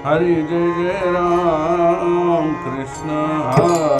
हरि जय जय राम कृष्ण हरे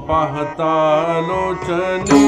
पाहता लोचनी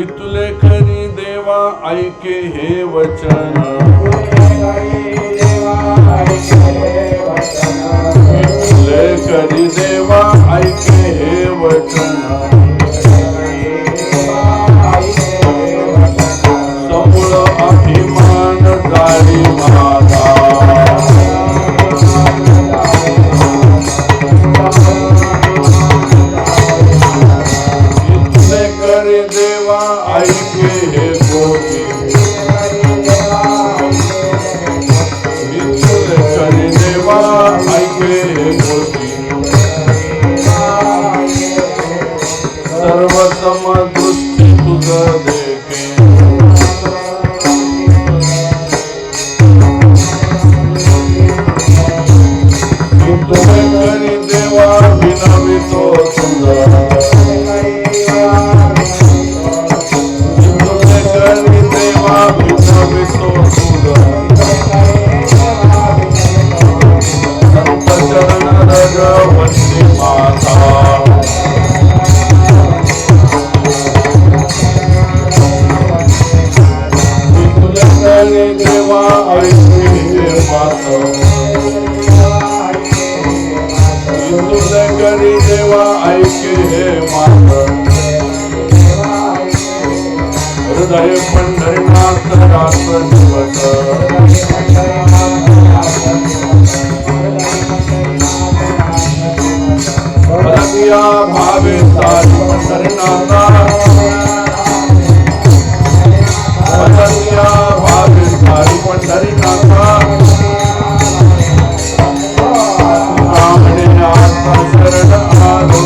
इतुले खरी देवा ऐके हे वचन, इतुले खरी देवा ऐके हे वचन, समूळ अभिमान जाळी माझा, इतुले खरी देवा ऐके हे गोष्टी, इतुले खरी देवा ऐके हे गोष्टी, सर्व समदृष्टी तुझ देखे, इतुले खरी देवा विनवितो तुझ, देवा ऐके हे माता, इतुले खरी देवा ऐके हे माता, हृदय पंढरीनाथ रास दिवस, भलकिया भावे सारी पंढरीनाथा, भलकिया भावे सारी पंढरीनाथा, रामने आता शरण आलो,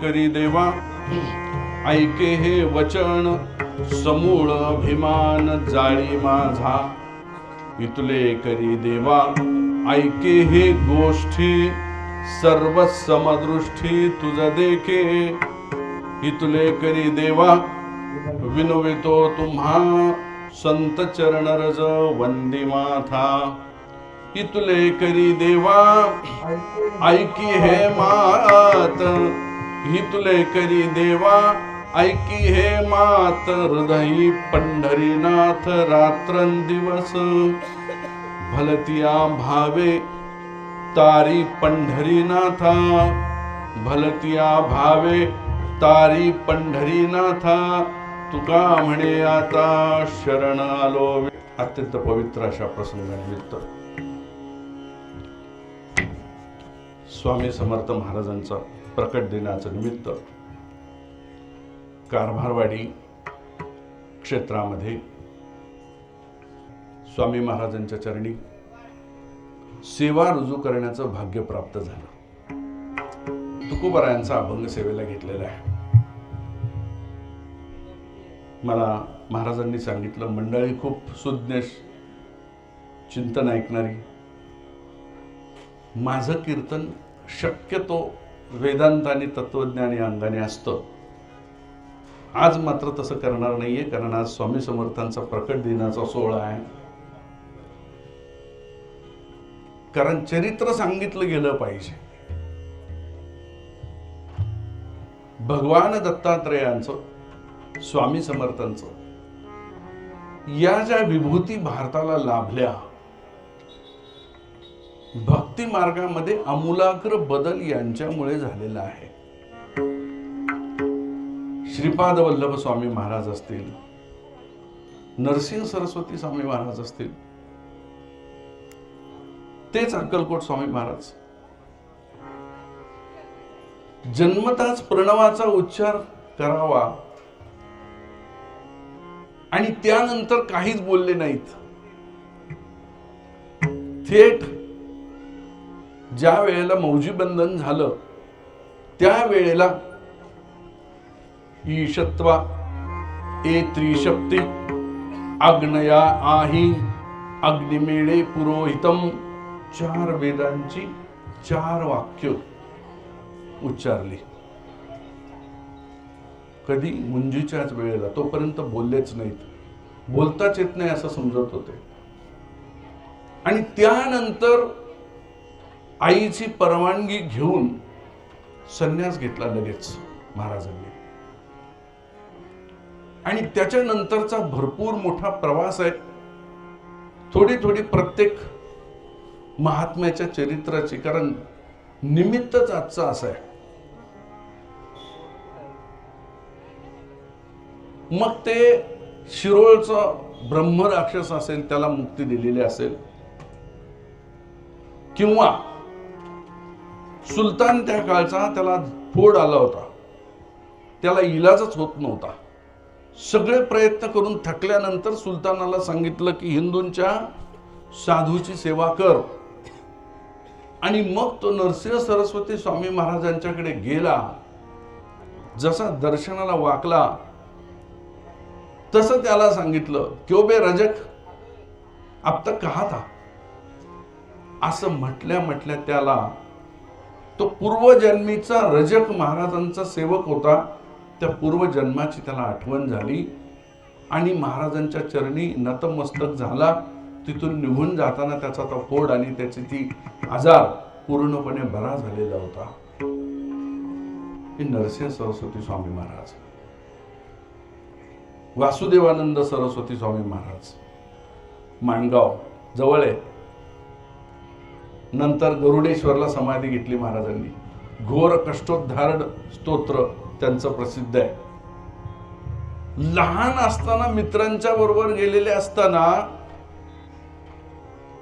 करी देवा ऐके हे वचन, समूळ अभिमान जाळी माझा. इतले करी देवा ऐके हे गोष्टी, सर्व समदृष्टी तुझ देखे. इतले करी देवा विनवितो तुम्हा, संत चरण रज वंदी माथा. इतले करी देवा ऐकी हे मात, इतले करी देवा ऐकी हे मात. हृदयी पंढरीनाथ रात्रंदिवस, भलतिया भावे तारी पंढरीनाथा. भलतिया भावे तारी पंढरीनाथा. तुका म्हणे आता शरण आलो. अत्यंत पवित्र अशा प्रसंगानिमित्त स्वामी समर्थ महाराजांचा प्रकट दिनाचं निमित्त कारभारवाडी क्षेत्रामध्ये स्वामी महाराजांच्या चरणी सेवा रुजू करण्याचं भाग्य प्राप्त झालं. तुकोबारायांचा अभंग सेवेला घेतलेला आहे. मला महाराजांनी सांगितलं, मंडळी खूप सुज्ञ चिंतन ऐकणारी. माझं कीर्तन शक्यतो वेदांत आणि तत्वज्ञानी अंगाने असतं. आज मात्र तसं करणार नाहीये, कारण आज स्वामी समर्थांचा प्रकट दिनाचा सोहळा आहे. कारण चरित्र सांगितलं गेलं पाहिजे. भगवान दत्तात्रेयांचं, स्वामी समर्थांचं या ज्या विभूती भारताला लाभल्या, भक्ती मार्गामध्ये आमूलाग्र बदल यांच्यामुळे झालेला आहे. श्रीपाद वल्लभ स्वामी महाराज असतील, नरसिंह सरस्वती स्वामी महाराज असतील, तेच अक्कलकोट स्वामी महाराज जन्मताच प्रणवाचा उच्चार करावा आणि त्यानंतर काहीच बोलले नाहीत. थेट ज्या वेळेला मौजी बंधन झालं त्या वेळेला ईशत्वा ए त्रिशक्ती अग्नया आही अग्निमेळे पुरोहितम, 4 वेदांची 4 वाक्य उच्चारली. कधी मुंजीच्याच वेळेला. तोपर्यंत बोललेच नाहीत, बोलताच येत नाही असं समजत होते. आणि त्यानंतर आईची परवानगी घेऊन संन्यास घेतला लगेच महाराजांनी. आणि त्याच्यानंतरचा भरपूर मोठा प्रवास आहे. थोडी थोडी प्रत्येक महात्म्याच्या चरित्राची, कारण निमित्तच आजचं असं आहे. मग ते शिरोळचं ब्रह्मराक्षस असेल, त्याला मुक्ती दिलेली असेल, किंवा सुलतान त्या काळचा, त्याला फोड आला होता, त्याला इलाजच होत नव्हता. सगळे प्रयत्न करून थकल्यानंतर सुलतानाला सांगितलं की हिंदूंच्या साधूची सेवा कर. आणि मग तो नरसिंह सरस्वती स्वामी महाराजांच्याकडे गेला. जसा दर्शनाला वाकला तसं त्याला सांगितलं, क्यों बे रजक अब तक कहा था. असं म्हटल्या त्याला तो पूर्वजन्मीचा रजक महाराजांचा सेवक होता. त्या पूर्वजन्माची त्याला आठवण झाली आणि महाराजांच्या चरणी नतमस्तक झाला. तिथून निघून जाताना त्याचा तो फोड आणि त्याची ती आजार पूर्णपणे बरा झालेला होता. हे नरसिंह सरस्वती स्वामी महाराज. वासुदेवानंद सरस्वती स्वामी महाराज माणगाव जवळ आहे. नंतर गरुडेश्वरला समाधी घेतली महाराजांनी. घोर कष्टोद्धारण स्तोत्र त्यांचं प्रसिद्ध आहे. लहान असताना मित्रांच्या बरोबर गेलेले असताना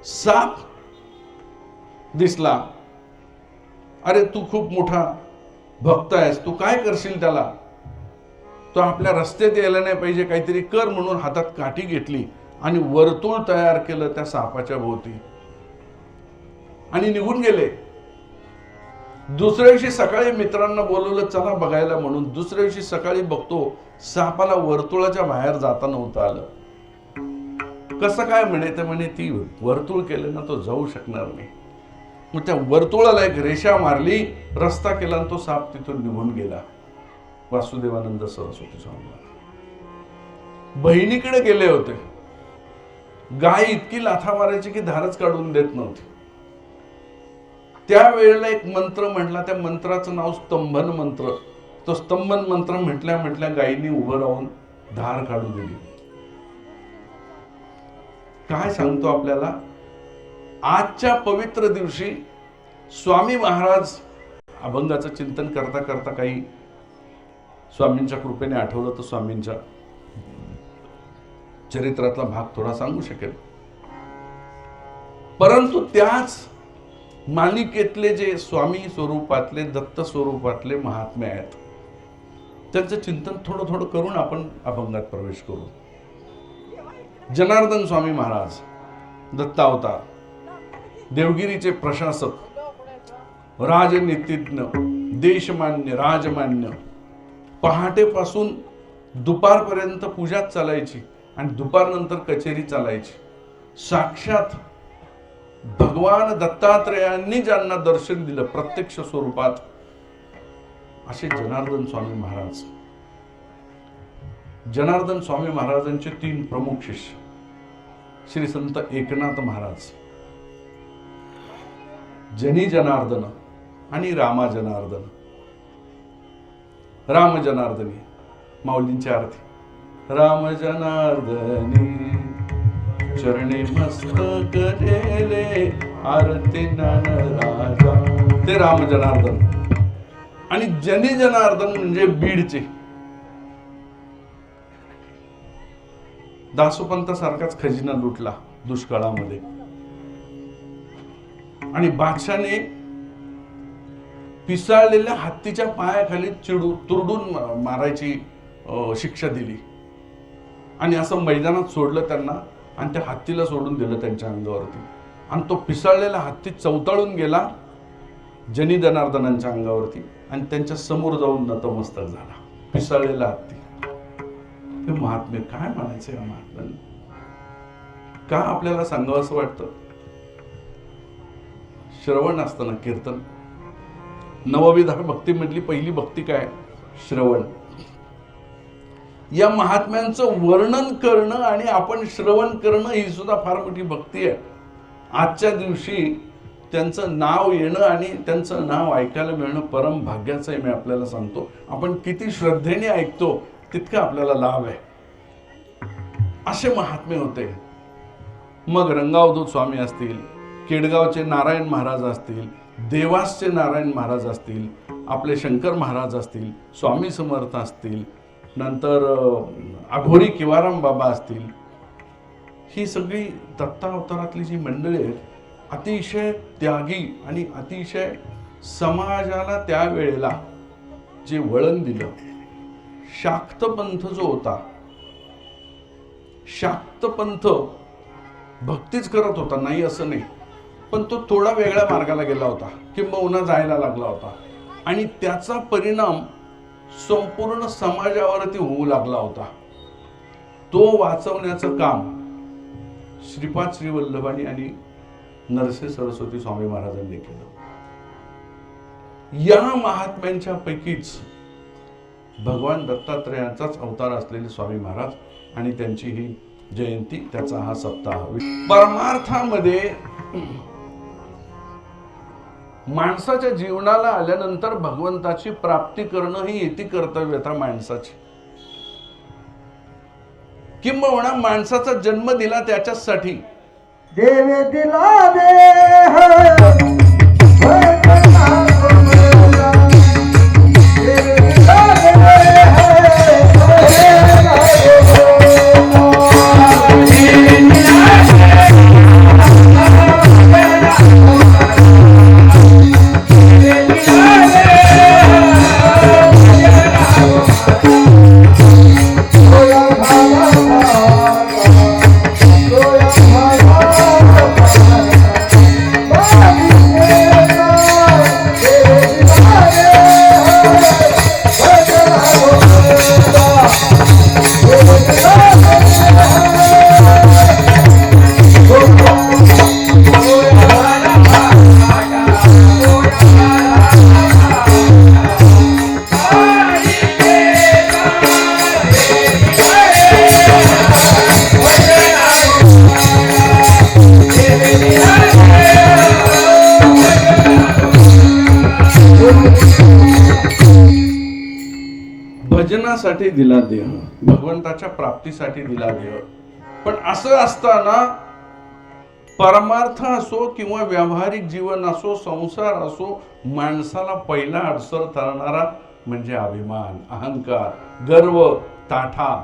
साप दिसला. अरे तू खूप मोठा भक्त आहेस, तू काय करशील त्याला, तो आपल्या रस्त्यात यायला नाही पाहिजे, काहीतरी कर म्हणून हातात काठी घेतली आणि वर्तुळ तयार केलं त्या सापाच्या भोवती आणि निघून गेले. दुसऱ्या दिवशी सकाळी मित्रांना बोलवलं चला बघायला म्हणून. दुसऱ्या दिवशी सकाळी बघतो सापाला वर्तुळाच्या बाहेर जाता नव्हतं आलं. कसं काय म्हणे, तर म्हणे ती वर्तुळ केलं ना तो जाऊ शकणार नाही. मग त्या वर्तुळाला एक रेषा मारली, रस्ता केला आणि तो साप तिथून निघून गेला. वासुदेवानंद सरस्वती स्वामी बहिणीकडे गेले होते. गाय इतकी लाथा मारायची की धारच काढून देत नव्हती. त्यावेळेला एक मंत्र म्हटला, त्या मंत्राचं नाव स्तंभन मंत्र. तो स्तंभन मंत्र म्हटल्या म्हटल्या गायीने उभं राहून धार काढू दिली. काय सांगतो आपल्याला, आजच्या पवित्र दिवशी स्वामी महाराज अभंगाचं चिंतन करता करता काही स्वामींच्या कृपेने आठवलं तर स्वामींच्या चरित्रातला भाग थोडा सांगू शकेल. परंतु त्याच मालिकेतले जे स्वामी स्वरूपातले दत्त स्वरूपातले महात्मे आहेत त्यांचं चिंतन थोडं थोडं करून आपण अभंगात प्रवेश करू. जनार्दन स्वामी महाराज दत्तावतार, देवगिरीचे प्रशासक, राजनीतिज्ञ, देशमान्य, राजमान्य. पहाटेपासून दुपारपर्यंत पूजाच चालायची आणि दुपारनंतर कचेरी चालायची. साक्षात भगवान दत्तात्रेयांनी ज्यांना दर्शन दिलं प्रत्यक्ष स्वरूपात असे जनार्दन स्वामी महाराज. जनार्दन स्वामी महाराजांचे 3 प्रमुख शिष्य श्री संत एकनाथ महाराज, जनी जनार्दन आणि रामा जनार्दन. राम जनार्दनी माऊलींची आरती. राम जनार्दनी चरणी मस्तक गेले आरती ज्ञान राजा, ते राम जनार्दन. आणि जनी जनार्दन म्हणजे बीडचे दासोपंत सारखाच खजिना लुटला दुष्काळामध्ये आणि बादशाने पिसाळलेल्या हत्तीच्या पायाखाली तुरडून मारायची शिक्षा दिली आणि असं मैदानात सोडलं त्यांना आणि त्या हत्तीला सोडून दिलं त्यांच्या अंगावरती. आणि तो पिसाळलेला हत्ती चवताळून गेला जनी जनार्दनांच्या अंगावरती आणि त्यांच्या समोर जाऊन नतमस्तक झाला. पिसाळलेला हत्ती. हे महात्मे काय म्हणायचं या महात्म्यांनी? का आपल्याला सांगावं असं वाटतं? श्रवण असताना कीर्तन, नवविधा भक्ती मधली पहिली भक्ती काय? श्रवण. या महात्म्यांचं वर्णन करणं आणि आपण श्रवण करणं ही सुद्धा फार मोठी भक्ती आहे. आजच्या दिवशी त्यांचं नाव येणं आणि त्यांचं नाव ऐकायला मिळणं परम भाग्याचं आहे. मी आपल्याला सांगतो, आपण किती श्रद्धेने ऐकतो तितका आपल्याला लाभ आहे. असे महात्मे होते. मग रंगावधूत स्वामी असतील, केडगावचे नारायण महाराज असतील, देवासचे नारायण महाराज असतील, आपले शंकर महाराज असतील, स्वामी समर्थ असतील, नंतर अघोरी किवाराम बाबा असतील. ही सगळी दत्तावतारातली जी मंडळी आहेत अतिशय त्यागी आणि अतिशय समाजाला त्यावेळेला जे वळण दिलं. शाक्त पंथ जो होता, शाक्त पंथ भक्तीच करत होता, नाही असं नाही, पण तो थोडा वेगळ्या मार्गाला गेला होता, किंबहुना जायला लागला होता आणि त्याचा परिणाम संपूर्ण समाजावरती होऊ लागला होता. तो वाचवण्याचं काम श्रीपाद श्रीवल्लभानी आणि नरसे सरस्वती स्वामी महाराजांनी केलं. या महात्म्यांच्या पैकीच भगवान दत्तात्रेयांचाच अवतार असलेले स्वामी महाराज आणि त्यांची ही जयंती, त्याचा हा सप्ताह. परमार्थामध्ये माणसाच्या जीवनाला आल्यानंतर भगवंताची प्राप्ती करणं ही येती कर्तव्यता माणसाची. किंबहुना माणसाचा जन्म दिला त्याच्यासाठी. देवे दिला देह भजनासाठी दिला देह, भगवंताच्या प्राप्तीसाठी दिला देह. पण असं असताना परमार्थ असो किंवा व्यावहारिक जीवन असो, संसार असो, माणसाला पहिला अडसर ठरणारा म्हणजे अभिमान, अहंकार, गर्व, ताठा.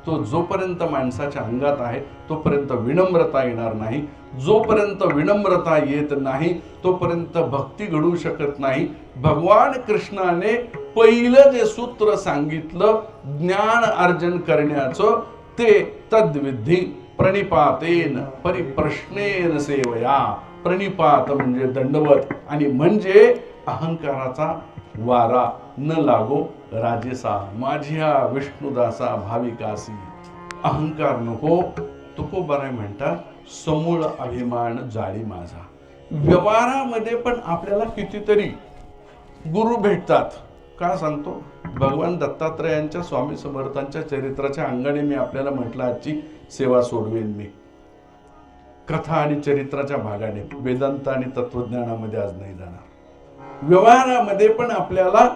तो जोपर्यंत माणसाच्या अंगात आहे तोपर्यंत विनम्रता येणार नाही. जोपर्यंत विनम्रता येत नाही तोपर्यंत भक्ती घडू शकत नाही. भगवान कृष्णाने पहिलं जे सूत्र सांगितलं ज्ञान अर्जन करण्याचं, ते तद्विधी प्रणिपातेन परिप्रश्नेन सेवया. प्रणिपात म्हणजे दंडवत, आणि म्हणजे अहंकाराचा वारा न लागो राजेसा, माझ्या विष्णुदासा भाविकासी. अहंकार नको. तुकोबाराय म्हणतात, समूळ अभिमान जाळी माझा. व्यवहारामध्ये पण आपल्याला कितीतरी गुरु भेटतात. का सांगतो? भगवान दत्तात्रयांच्या, स्वामी समर्थांच्या चरित्राच्या अंगाने मी आपल्याला म्हटलं, आजची सेवा सोडवेन मी. कथा आणि चरित्राच्या भागाने, वेदांत आणि तत्वज्ञानामध्ये आज नाही जाणार. व्यवहारामध्ये पण आपल्याला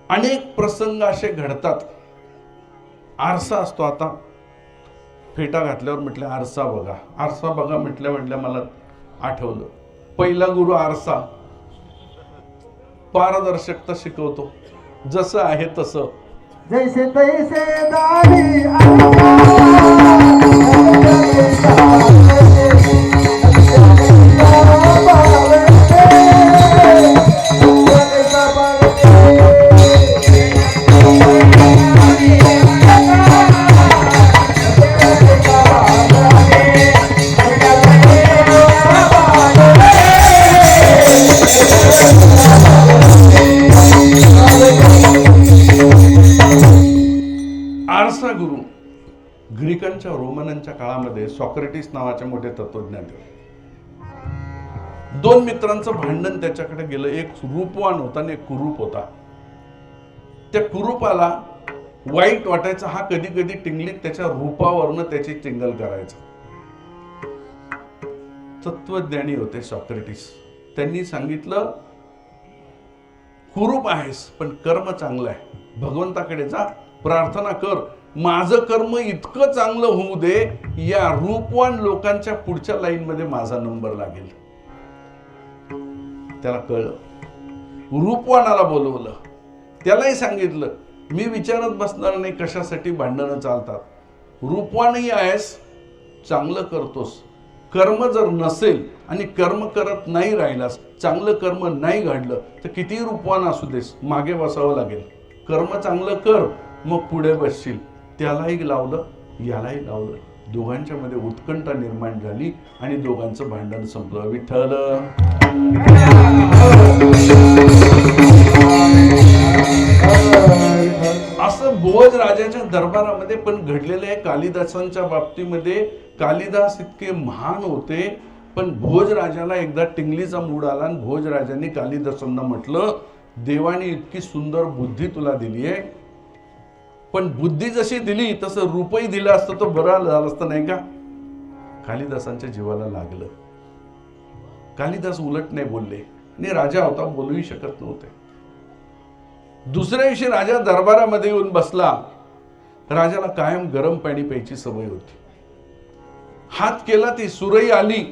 अनेक प्रसंग असे घडतात. आरसा असतो. आता फेटा घातल्यावर म्हटलं आरसा बघा, आरसा बघा म्हटल्या मला आठवलं, पहिला गुरु आरसा पारदर्शकता शिकवतो. जसं आहे तसं, जैसे तैसे दाढी आरसा गुरु ग्रीकांच्या, रोमनांच्या काळामध्ये सॉक्रेटिस नावाचे मोठे तत्वज्ञानी होते. दोन मित्रांचं भांडण त्याच्याकडे गेलं. एक रूपवान होता आणि एक कुरूप होता. त्या कुरूपाला वाईट वाटायचं. हा कधी कधी टिंगलीत त्याच्या रूपावरनं त्याची टिंगल करायचा. तत्वज्ञानी होते सॉक्रेटिस. त्यांनी सांगितलं, कुरूप आहेस पण कर्म चांगलं आहे, भगवंताकडे जा, प्रार्थना कर, माझं कर्म इतकं चांगलं होऊ दे, या रूपवान लोकांच्या पुढच्या लाईन मध्ये माझा नंबर लागेल. त्याला कळलं. रूपवानाला बोलवलं. त्यालाही सांगितलं, मी विचारत बसणार नाही कशासाठी भांडणं चालतात. रूपवानही आहेस, चांगलं करतोस, कर्म जर नसेल आणि कर्म करत नाही राहिलास, चांगलं कर्म नाही घडलं तर किती रूपवान असू देस, मागे बसावं लागेल. कर्म चांगलं कर, मग पुढे बसशील. त्यालाही लावलं, यालाही लावलं. दोघांच्या मध्ये उत्कंठा निर्माण झाली आणि दोघांचं भांडण संपलं. विठ्ठल. असं भोज राजाच्या दरबारामध्ये पण घडलेलं आहे. कालिदासांच्या बाबतीमध्ये कालिदास इतके महान होते, पण भोज राजाला एकदा टिंगलीचा मूड आला आणि भोज राजाने कालिदासांना म्हटलं, देवाने इतकी सुंदर बुद्धी तुला दिली आहे, पण बुद्धी जशी दिली तसं रूपही दिलं असतं तर बरं झालं असतं नाही का? कालिदासांच्या जीवाला लागलं. कालिदास उलट नाही बोलले आणि राजा होता, बोलूही शकत नव्हते. दुसऱ्या दिवशी राजा दरबारामध्ये येऊन बसला. राजाला कायम गरम पाणी प्यायची सवय होती. हात केला, ती सुरई आली.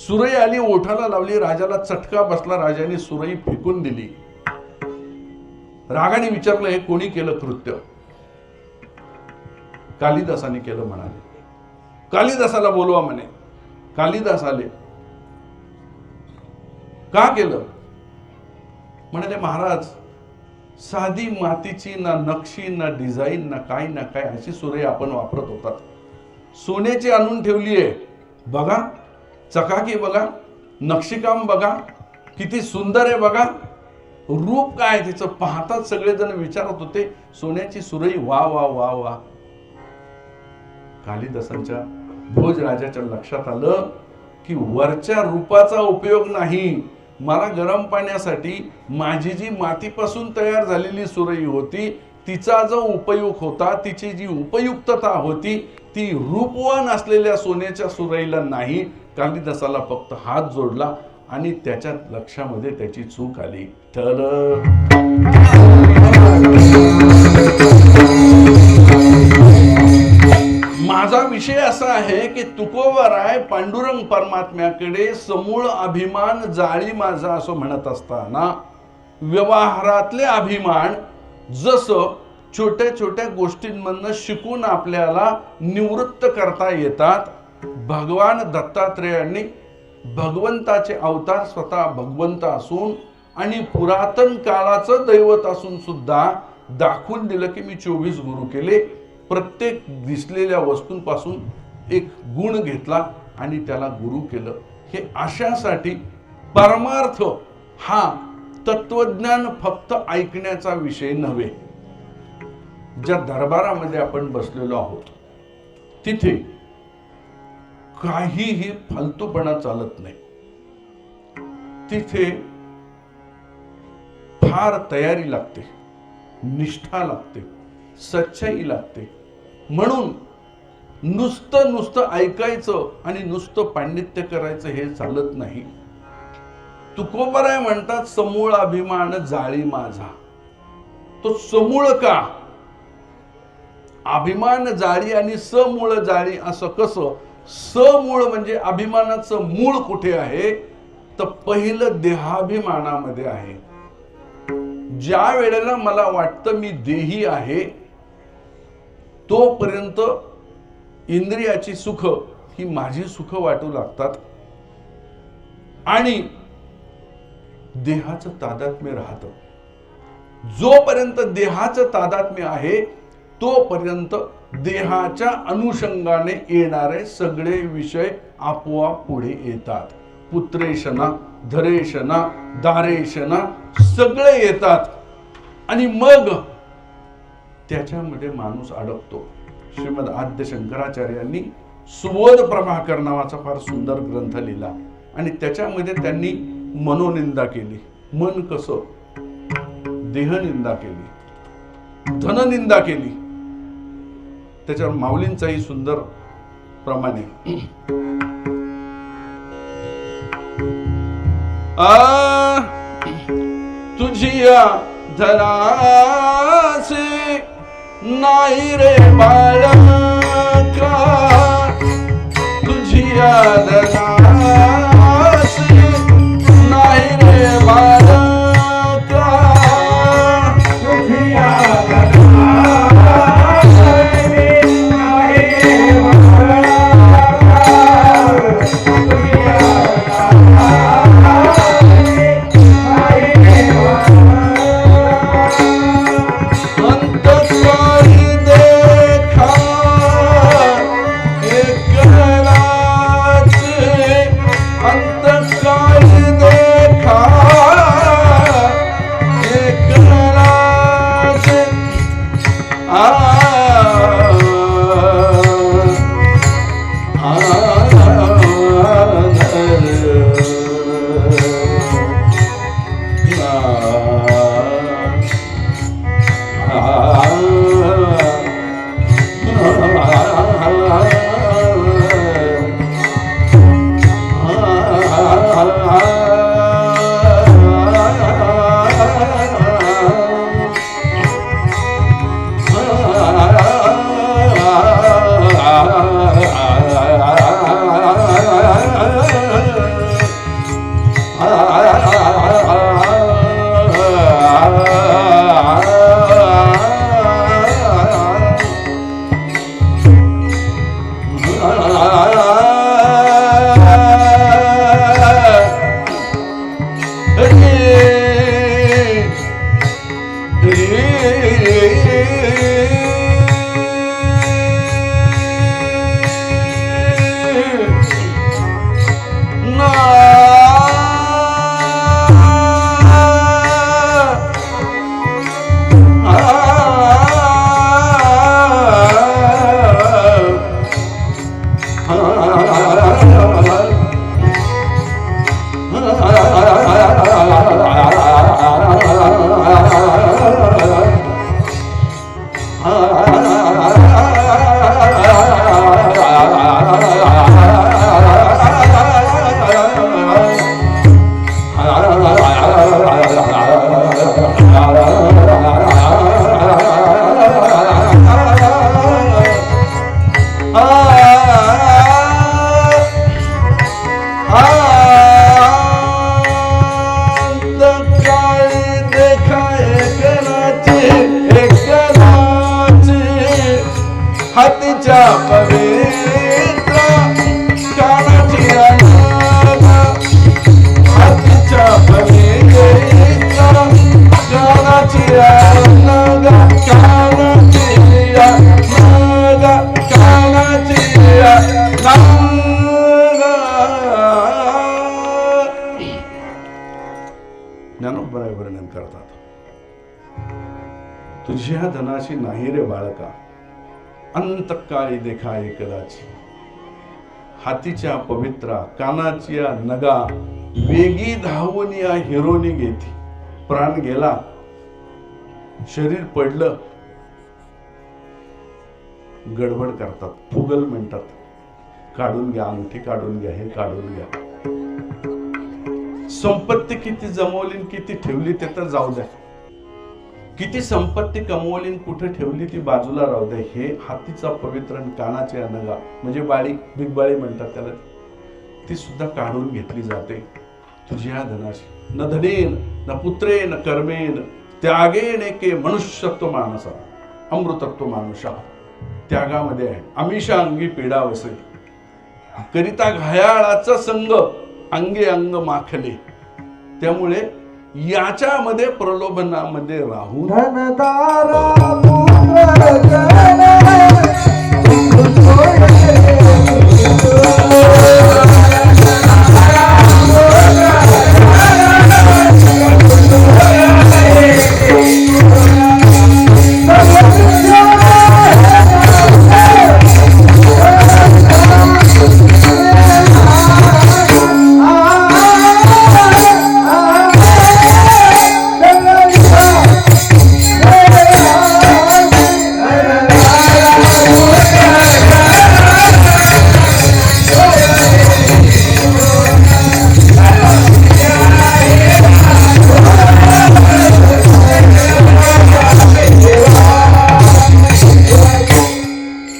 सुरई आली, ओठाला लावली. राजाला चटका बसला. राजाने सुरई फेकून दिली. रागाने विचारलं, हे कोणी केलं कृत्य? कालिदासाने केलं म्हणाले. कालिदासाला बोलवा म्हणे. कालिदास आले. का केलं? म्हणाले, महाराज, साधी मातीची ना नक्षी ना डिझाईन ना काय अशी सुरई आपण वापरत होतात. सोन्याची आणून ठेवली आहे, बघा, चकाकी बघा, नक्षीकाम बघा, किती सुंदर आहे बघा, रूप काय तिचं पाहताच सगळेजण विचारत होते, सोन्याची सुरई, वा वा वा वा. कालिदासांच्या भोजराजाच्या लक्षात आलं की वरच्या रूपाचा उपयोग नाही, मला गरम पाण्यासाठी माझी जी मातीपासून तयार झालेली सुरई होती तिचा जो उपयोग होता, तिची जी उपयुक्तता होती, ती रूपवान असलेल्या सोन्याच्या सुरईला नाही. कालिदासाला फक्त हात जोडला आणि त्याच्या लक्षामध्ये त्याची चूक आली. तर माझा विषय असा आहे की तुकोबराय पांडुरंग परमात्म्याकडे समूळ अभिमान जाळी माझा असं म्हणत असताना व्यवहारातले अभिमान जसं छोट्या छोट्या गोष्टींमधनं शिकून आपल्याला निवृत्त करता येतात, भगवान दत्तात्रेयांनी भगवंताचे अवतार स्वतः भगवंत असून आणि पुरातन काळाचं दैवत असून सुद्धा दाखवून दिलं की मी 24 गुरु केले. प्रत्येक दिसलेल्या वस्तूंपासून एक गुण घेतला आणि त्याला गुरु केलं. हे अशासाठी परमार्थ हा तत्वज्ञान फक्त ऐकण्याचा विषय नव्हे. ज्या दरबारामध्ये आपण बसलेलो आहोत तिथे काहीही फालतूपणा चालत नाही. तिथे फार तयारी लागते, निष्ठा लागते, सच्चाई लागते. म्हणून नुसतं ऐकायचं आणि नुसतं पांडित्य करायचं हे चालत नाही. तुकोबराय म्हणतात समूळ अभिमान जाळी माझा. तो समूळ का? अभिमान जाळी आणि समूळ जाळी असं कसं? समूळ म्हणजे अभिमानाचं मूळ कुठे आहे? तर पहिलं देहाभिमानामध्ये आहे. ज्या वेळेला मला वाटतं मी देही आहे तोपर्यंत इंद्रियाची सुख ही माझी सुख वाटू लागतात आणि देहाचं तादात्म्य राहतं. जोपर्यंत देहाचं तादात्म्य आहे तोपर्यंत देहाच्या अनुषंगाने येणारे सगळे विषय आपोआप पुढे येतात. पुत्रेशना, धरेशना, दारेशना सगळे येतात आणि मग त्याच्यामध्ये माणूस अडकतो. श्रीमद आद्य शंकराचार्यांनी सुबोध प्रभाकर नावाचा फार सुंदर ग्रंथ लिहिला आणि त्याच्यामध्ये त्यांनी मनोनिंदा केली. मन कसं? देहनिंदा केली, धननिंदा केली. त्याच्यावर माऊलींचाही सुंदर प्रमाणे तुझिया धनासे नाही रे बाळका, तुझिया धनासे नाही रे बाळका, तुझिया हातीच्या पवित्र कानाची नग हातीच्या पवित्र कानाची नग कानाची नग कानाची नग ज्ञानोबराय वर्णन करतात. तुझ्या धनाशी नाही रे बाळका अंतकाळी देखाय कदाची. हातीच्या पवित्रा कानाच्या नगा वेगी धावून या हिरोनी घेती. प्राण गेला शरीर पडलं गडबड करतात, फुगल म्हणतात. काढून घ्या अंगठी, काढून घ्या हे, काढून घ्या. संपत्ती किती जमवली किती ठेवली ते तर जाऊ द्या. किती संपत्ती कमवली कुठे ठेवली ती बाजूला राहू द्या. हे हातीचा पवित्र कानाचे अनगा म्हणजे बाळी, बिगबाळी म्हणतात त्याला, ती सुद्धा काढून घेतली जाते तुझ्या धनाशी. न धनेन न पुत्रेन कर्मेन त्यागेन एके मनुष्यत्व मानसा अमृतत्व मानुषा. त्यागामध्ये आहे आमिषा अंगी पीडा वसे करिता घायाळाचा संग अंगे अंग माखले. त्यामुळे याच्यामध्ये प्रलोभनामध्ये राहून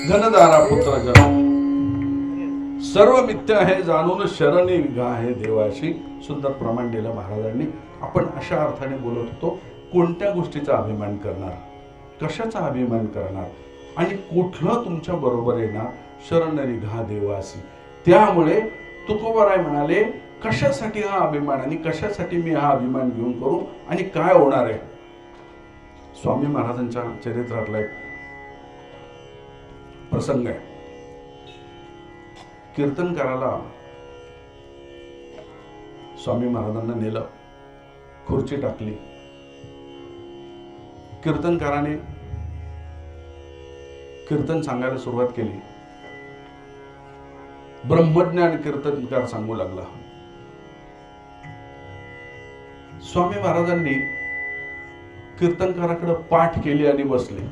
धनदारा पुत्र जन सर्व मिथ्या आहे जाणून शरणी विघा आहे देवाशी. सुंदर प्रमाण दिलं महाराजांनी. आपण अशा अर्थाने बोलत होतो, कोणत्या गोष्टीचा अभिमान करणार, कशाचा अभिमान करणार आणि कुठलं तुमच्या बरोबर येणार. शरण निघा देवासी. त्यामुळे तुकोबाराय म्हणाले, कशासाठी हा अभिमान आणि कशासाठी मी हा अभिमान घेऊन करू आणि काय होणार आहे. स्वामी महाराजांच्या चरित्रातला एक प्रसंग आहे. कीर्तनकाराला स्वामी महाराजांना नेलं, खुर्ची टाकली. कीर्तनकाराने कीर्तन सांगायला सुरुवात केली. ब्रह्मज्ञान कीर्तनकार सांगू लागला. स्वामी महाराजांनी कीर्तनकाराकडे पाठ केली आणि बसले.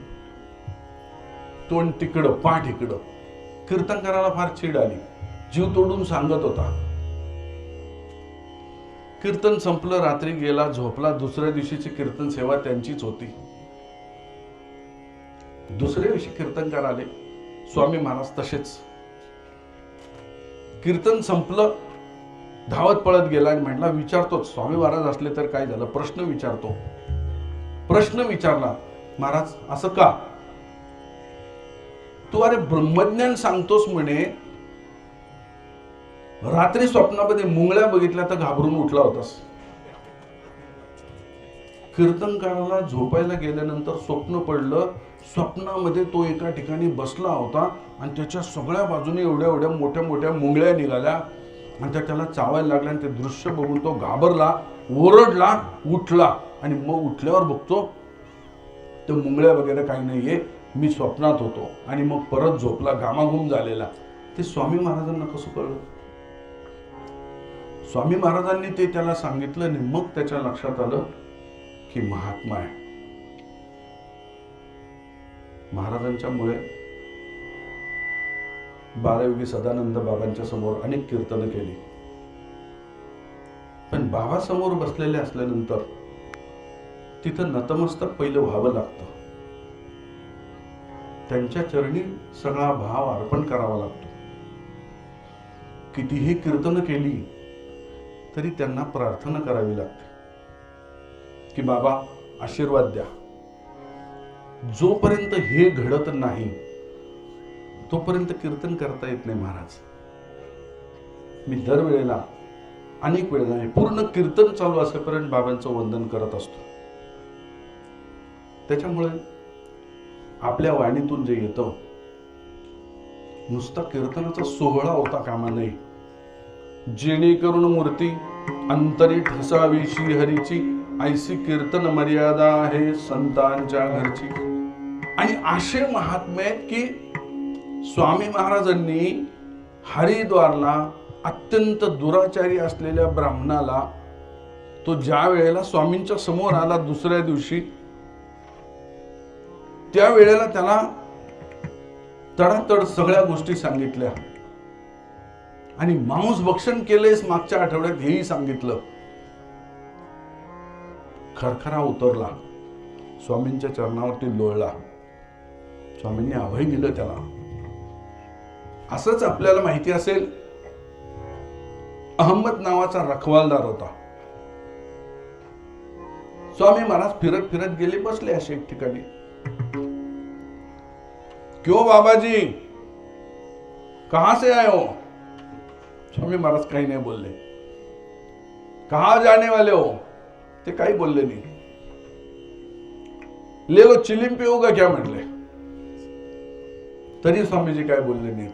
तोंड तिकडं पाठ इकडं. कीर्तनकाराला फार चीड आली. जीव तोडून सांगत होता. कीर्तन संपलं, रात्री गेला, झोपला. दुसऱ्या दिवशीची कीर्तन सेवा त्यांचीच होती. दुसऱ्या दिवशी कीर्तनकार आले. स्वामी महाराज तसेच. कीर्तन संपलं, धावत पळत गेला आणि म्हटला, विचारतोच, स्वामी महाराज असले तर काय झालं, प्रश्न विचारतो. प्रश्न विचारला, महाराज असं का? तू अरे ब्रह्मज्ञान सांगतोस म्हणे, रात्री स्वप्नामध्ये मुंगळ्या बघितल्या तर घाबरून उठला होतास. कीर्तनकाराला झोपायला गेल्यानंतर स्वप्न पडलं. स्वप्नामध्ये तो एका ठिकाणी बसला होता आणि त्याच्या सगळ्या बाजूने एवढ्या एवढ्या मोठ्या मोठ्या मुंगळ्या निघाल्या आणि त्या त्याला चावायला लागल्या. आणि ते दृश्य बघून तो घाबरला, ओरडला, उठला. आणि मग उठल्यावर बघतो तर मुंगळ्या वगैरे काही नाहीये, मी स्वप्नात होतो. आणि मग परत झोपला, घामाघूम झालेला. ते स्वामी महाराजांना कसं कळलं? स्वामी महाराजांनी ते त्याला सांगितलं आणि मग त्याच्या लक्षात आलं की महात्मा आहे. महाराजांच्या मुळे 12 योगी सदानंद बाबांच्या समोर अनेक कीर्तनं केली. पण बाबा समोर बसलेले असल्यानंतर तिथं नतमस्तक पहिलं व्हावं लागतं. त्यांच्या चरणी सगळा भाव अर्पण करावा लागतो. कितीही कीर्तन केली तरी त्यांना प्रार्थना करावी लागते की बाबा आशीर्वाद द्या. जोपर्यंत हे घडत नाही तोपर्यंत कीर्तन करता येत नाही महाराज. मी दरवेळेला अनेक वेळेला पूर्ण कीर्तन चालू असेपर्यंत बाबांचं वंदन करत असतो. त्याच्यामुळे आपल्या वाणीतून जे येतं नुसता कीर्तनाचा सोहळा होता कामा नये. जेणेकरून मूर्ती अंतरी ठसावी श्रीहरीची, ऐसी कीर्तन मर्यादा आहे संतांच्या घरची. आणि असे महात्मे आहेत की स्वामी महाराजांनी हरिद्वारला अत्यंत दुराचारी असलेल्या ब्राह्मणाला, तो ज्या वेळेला स्वामींच्या समोर आला दुसऱ्या दिवशी, त्या वेळेला त्याला तडातड सगळ्या गोष्टी सांगितल्या आणि मांस भक्षण केलेस मागच्या आठवड्यात हेही सांगितलं. खरखरा उतरला, स्वामींच्या चरणावरती लोळला. स्वामींनी अभय दिलं त्याला. असंच आपल्याला माहिती असेल, अहमद नावाचा रखवालदार होता. स्वामी महाराज फिरत फिरत गेले, बसले असे एक ठिकाणी. क्यों बाबाजी, कहां से आए हो? स्वामी महाराज काही नाही बोलले. कहां जाने वाले हो? ते काही बोलले नाही. ले लो चिलीम पिऊ का क्या म्हटले. तरी स्वामीजी काय बोलले नाहीत.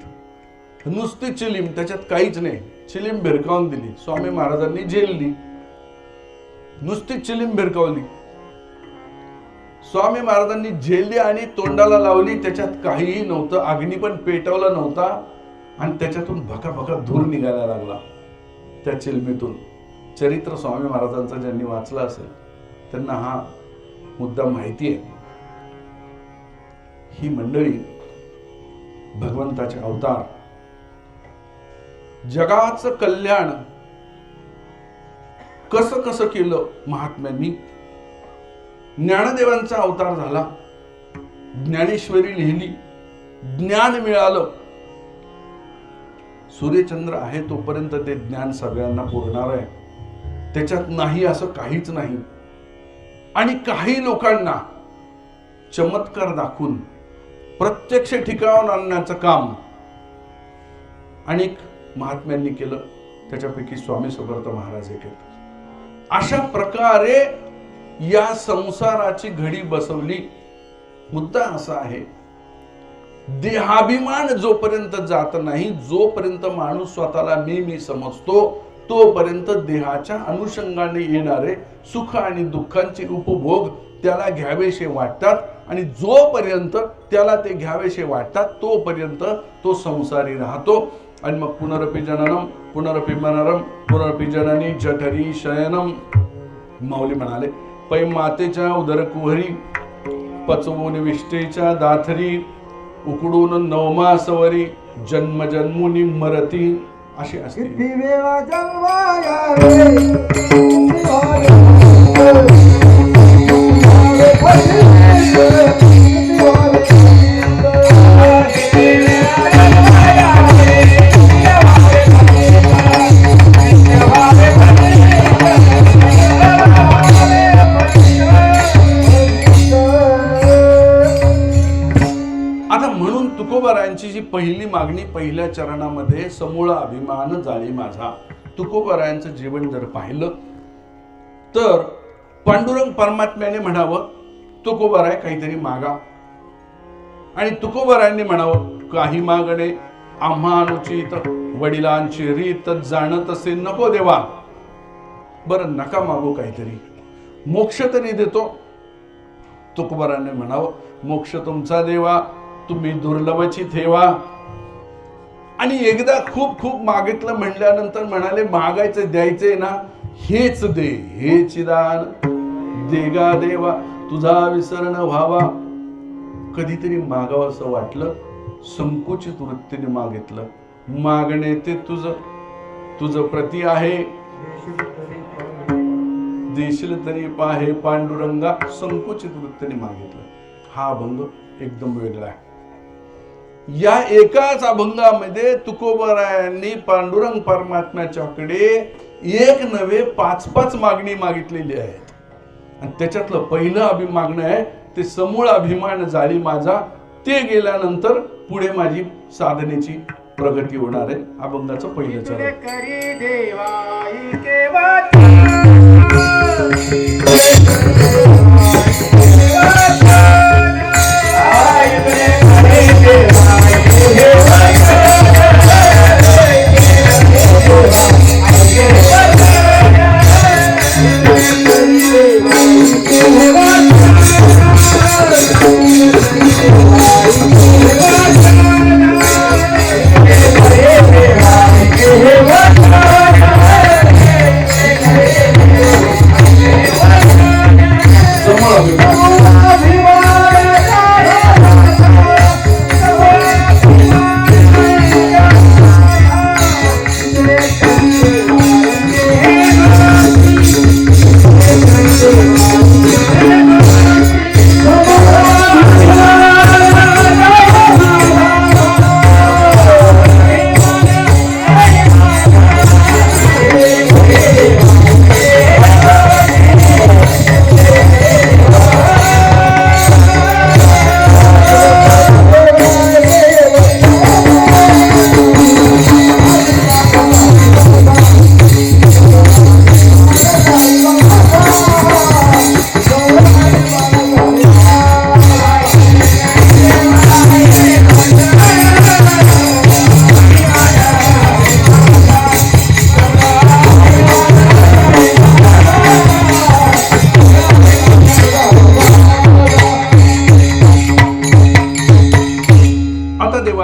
नुसती चिलीम, त्याच्यात काहीच नाही. चिलीम भिरकावून दिली. स्वामी महाराजांनी झेलली. नुसती चिलीम भिरकावली. स्वामी महाराजांनी झेलली आणि तोंडाला लावली. त्याच्यात काहीही नव्हतं. अग्नी पण पेटवला नव्हता आणि त्याच्यातून भकाभका धूर निघायला लागला त्या चिलमीतून. चरित्र स्वामी महाराजांचं ज्यांनी वाचलं असेल त्यांना हा मुद्दा माहिती आहे. ही मंडळी भगवंताचे अवतार, जगाचं कल्याण कसं कसं केलं महात्म्यांनी. ज्ञानदेवांचा अवतार झाला, ज्ञानेश्वरी लिहिली, ज्ञान मिळालं. सूर्यचंद्र आहे तोपर्यंत ते ज्ञान सगळ्यांना पुरणार आहे. त्याच्यात नाही असं काहीच नाही. आणि काही लोकांना चमत्कार दाखवून प्रत्यक्ष ठिकाणावर आणण्याचं काम अनेक महात्म्यांनी केलं. त्याच्यापैकी स्वामी समर्थ महाराज एक आहेत. अशा प्रकारे या संसाराची घडी बसवली. मुद्दा असा आहे, देहाभिमान जोपर्यंत जात नाही, जोपर्यंत माणूस स्वतःला मी समजतो, तोपर्यंत देहाच्या अनुषंगाने येणारे सुख आणि दुःखांचे उपभोग त्याला घ्यावेसे वाटतात. आणि जोपर्यंत त्याला ते घ्यावेसे वाटतात तोपर्यंत तो संसारी राहतो. आणि मग पुनरपि जननम पुनरपि मनरम पुनरपि जननी जठरी शयनम. माऊली म्हणाले, पै मातेच्या उदर कुहरी, पचवून विष्टेच्या दाथरी, उकडून नवमासवरी, जन्म जन्मुनी मरती. अशी असते. किती वेळा जन्माया रे, किती वारे तुकोबारायांची जी पहिली मागणी पहिल्या चरणामध्ये, समूळ अभिमान जाळी माझा. तुकोबारायांचं जीवन जर पाहिलं तर पांडुरंग परमात्म्याने म्हणावं, तुकोबाराय काहीतरी मागा. आणि तुकोबारायांनी म्हणावं, काही मागणे आम्हा अनुचित, वडिलांची रीत जाणत असे नको देवा. बरं नका मागू, काहीतरी मोक्ष तरी देतो. तुकोबारांनी म्हणावं, मोक्ष तुमचा देवा, तुम्ही दुर्लभची ठेवा. आणि एकदा खूप खूप मागितलं म्हणल्यानंतर म्हणाले, मागायचं द्यायचंय ना, हेच दे, हे चिदान देगा देवा, तुझा विसरण व्हावा. कधीतरी मागावं असं वाटलं, संकुचित वृत्तीने मागितलं. मागणे ते तुझं प्रती आहे, देशील तरी पाहे पांडुरंगा. संकुचित वृत्तीने मागितलं. हा अभंग एकदम वेगळा आहे. या एकाच अभंगामध्ये तुकोबारायांनी पांडुरंग परमात्म्याच्याकडे एक नव्हे 5-5 मागणी मागितलेली आहेत. आणि त्याच्यातलं पहिलं मागणं आहे ते समूळ अभिमान जाळी माझा. ते गेल्यानंतर पुढे माझी साधनेची प्रगती होणार आहे. अभंगाचं पहिलं तुले चरण. करी देवाई केव्हा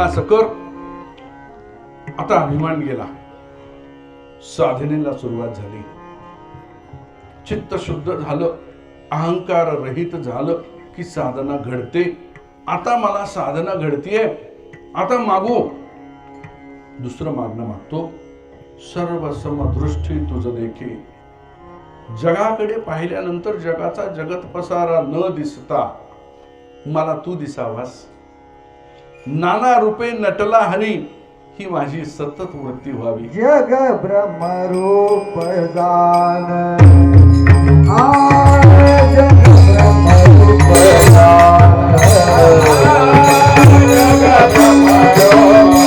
असं कर. आता अभिमान गेला, साधनेला सुरुवात झाली, चित्त शुद्ध झालं, अहंकार रहित झालं की साधना घडते. आता मला साधना घडतीये, आता मागू. दुसरं मागणं मागतो. सर्व समदृष्टी तुझ देखी. जगाकडे पाहिल्यानंतर जगाचा जगत पसारा न दिसता मला तू दिसावास. नाना रूपे नटला हरी, ही माझी सतत वृत्ती व्हावी. जग ब्रह्म रूप जान, जग ब्रह्म रूप जान, जग ब्रह्म रूप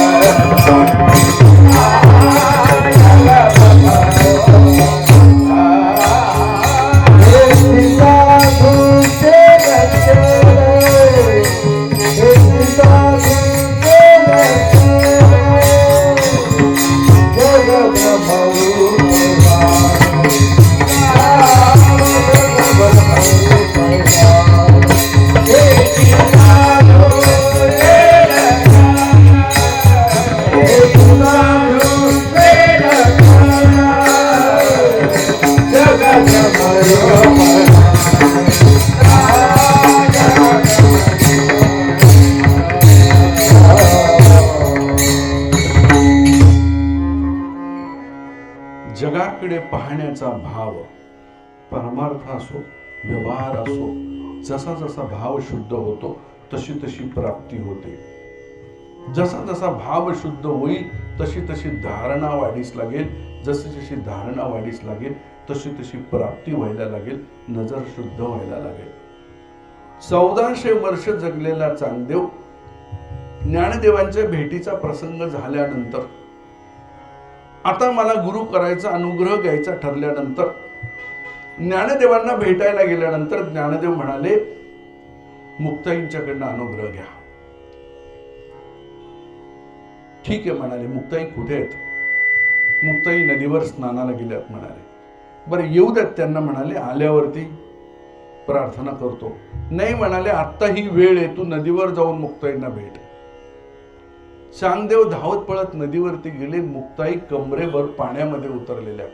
जगाकडे पाहण्याचा भाव, परमार्थ असो व्यवहार असो, जसा जसा भाव शुद्ध होतो तशी तशी प्राप्ती होते. जसा जसा भाव शुद्ध होईल तशी तशी धारणा वाढीस लागेल. जशी जशी धारणा वाढीस लागेल तशी तशी प्राप्ती व्हायला लागेल, नजर शुद्ध व्हायला लागेल. 1400 वर्ष जगलेला चांगदेव ज्ञानदेवांच्या भेटीचा प्रसंग झाल्यानंतर, आता मला गुरु करायचा, अनुग्रह घ्यायचा ठरल्यानंतर, ज्ञानदेवांना भेटायला गेल्यानंतर ज्ञानदेव म्हणाले, मुक्ताईंच्याकडनं अनुग्रह घ्या. ठीक आहे म्हणाले. मुक्ताई कुठे आहेत? मुक्ताई नदीवर स्नानाला गेल्यात म्हणाले. बरं येऊ द्यात त्यांना म्हणाले, आल्यावरती प्रार्थना करतो. नाही म्हणाले, आत्ता ही वेळ आहे, तू नदीवर जाऊन मुक्ताईंना भेट. चांगदेव धावत पळत नदीवरती गेले. मुक्ताई कमरेभर पाण्यामध्ये उतरलेल्या.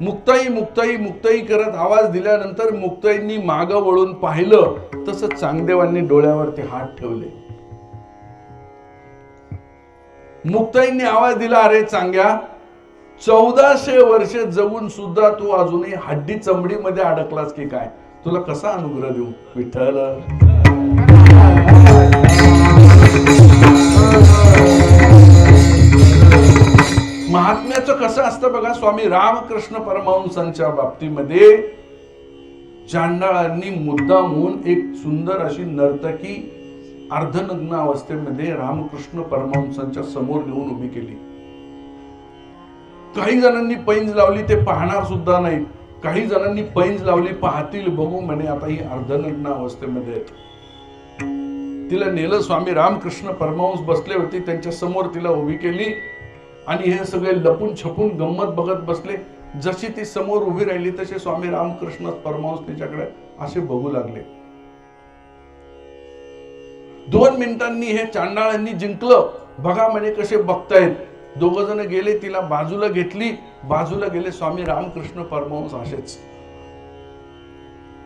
मुक्ताई मुक्ताई मुक्ताई करत आवाज दिल्यानंतर मुक्ताईंनी मागं वळून पाहिलं, तसं चांगदेवांनी डोळ्यावरती हात ठेवले. मुक्ताईंनी आवाज दिला, अरे चांग्या, 1400 वर्ष जगून सुद्धा तू अजूनही हड्डी चमडीमध्ये अडकलास की काय? तुला कसा अनुग्रह देऊ विठ्ठल? महात्म्याचं कसं असतं बघा. स्वामी रामकृष्ण परमहंसांच्या बाबतीमध्ये चांडाळांनी मुद्दामून एक सुंदर अशी नर्तकी अर्धनग्न अवस्थेमध्ये रामकृष्ण परमहंसांच्या समोर नेऊन उभी केली. काही जणांनी पैंज लावली, ते पाहणार सुद्धा नाही. काही जणांनी पैंज लावली, पाहतील बघू म्हणे आता ही अर्धनग्न अवस्थेमध्ये आहेत. तिला नेलं. स्वामी रामकृष्ण परमहंस बसले होते, त्यांच्या समोर तिला उभी केली आणि हे सगळे लपून छपून गंमत बघत बसले. जशी ती समोर उभी राहिली तसे स्वामी रामकृष्ण परमहंस तिच्याकडे असे बघू लागले. 2 मिनिटांनी हे चांडाळांनी जिंकलं. बघा म्हणे कसे बघतायत. 2 जण गेले, तिला बाजूला घेतली. बाजूला गेले स्वामी रामकृष्ण परमहंस असेच.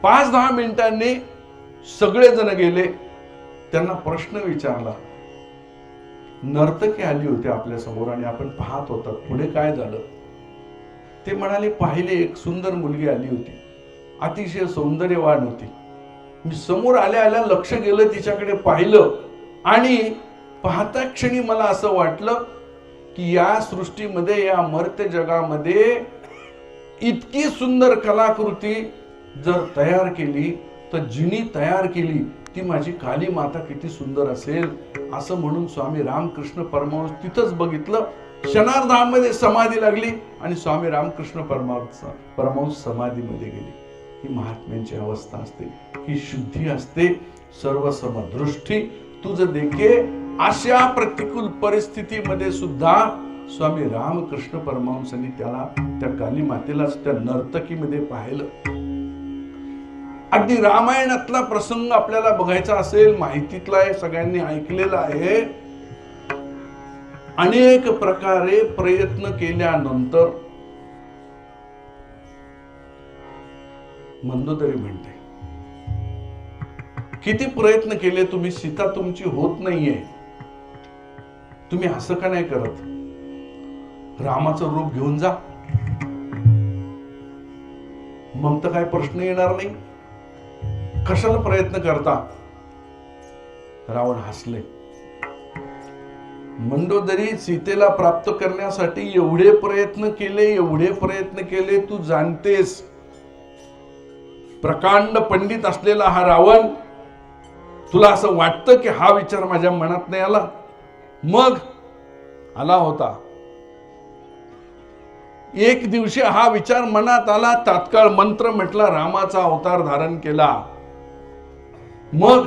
5-10 मिनिटांनी सगळे जण गेले. त्यांना प्रश्न विचारला. नर्तकी आली होती आपल्या समोर आणि आपण पाहत होतात, पुढे काय झालं? ते म्हणाले, पाहिले एक सुंदर मुलगी आली होती, अतिशय सौंदर्यवान होती. मी समोर आल्या आल्या लक्ष गेलं, तिच्याकडे पाहिलं आणि पाहता क्षणी मला असं वाटलं की या सृष्टीमध्ये, या मर्त्य जगामध्ये इतकी सुंदर कलाकृती जर तयार केली तर जिनी तयार केली ती माझी काली माता किती सुंदर असेल. असं म्हणून स्वामी रामकृष्ण परमहंस तिथंच बघितलं. क्षणार्धामध्ये समाधी लागली आणि स्वामी रामकृष्ण परमहंस समाधीमध्ये गेली. ही महात्म्यांची अवस्था असते, ही शुद्धी असते, सर्व समदृष्टी तुझ देखे. अशा प्रतिकूल परिस्थितीमध्ये सुद्धा स्वामी रामकृष्ण परमहंसांनी त्याला, त्या काली मातेलाच त्या नर्तकीमध्ये पाहिलं. अगदी रामायणातला प्रसंग आपल्याला बघायचा असेल, माहितीतला आहे, सगळ्यांनी ऐकलेला आहे. अनेक प्रकारे प्रयत्न केल्यानंतर मंदोदरी म्हणते, किती प्रयत्न केले तुम्ही, सीता तुमची होत नाहीये, तुम्ही असं का नाही करत, रामाचं रूप घेऊन जा, मग तर काय प्रश्न येणार नाही, कशाला प्रयत्न करता? रावण हसले. मंदोदरी, सीतेला प्राप्त करण्यासाठी एवढे प्रयत्न केले, तू जाणतेस. प्रकांड पंडित असलेला हा रावण, तुला असं वाटतं की हा विचार माझ्या मनात नाही आला? मग आला होता. एक दिवशी हा विचार मनात आला, तात्काळ मंत्र म्हटला, रामाचा अवतार धारण केला. मग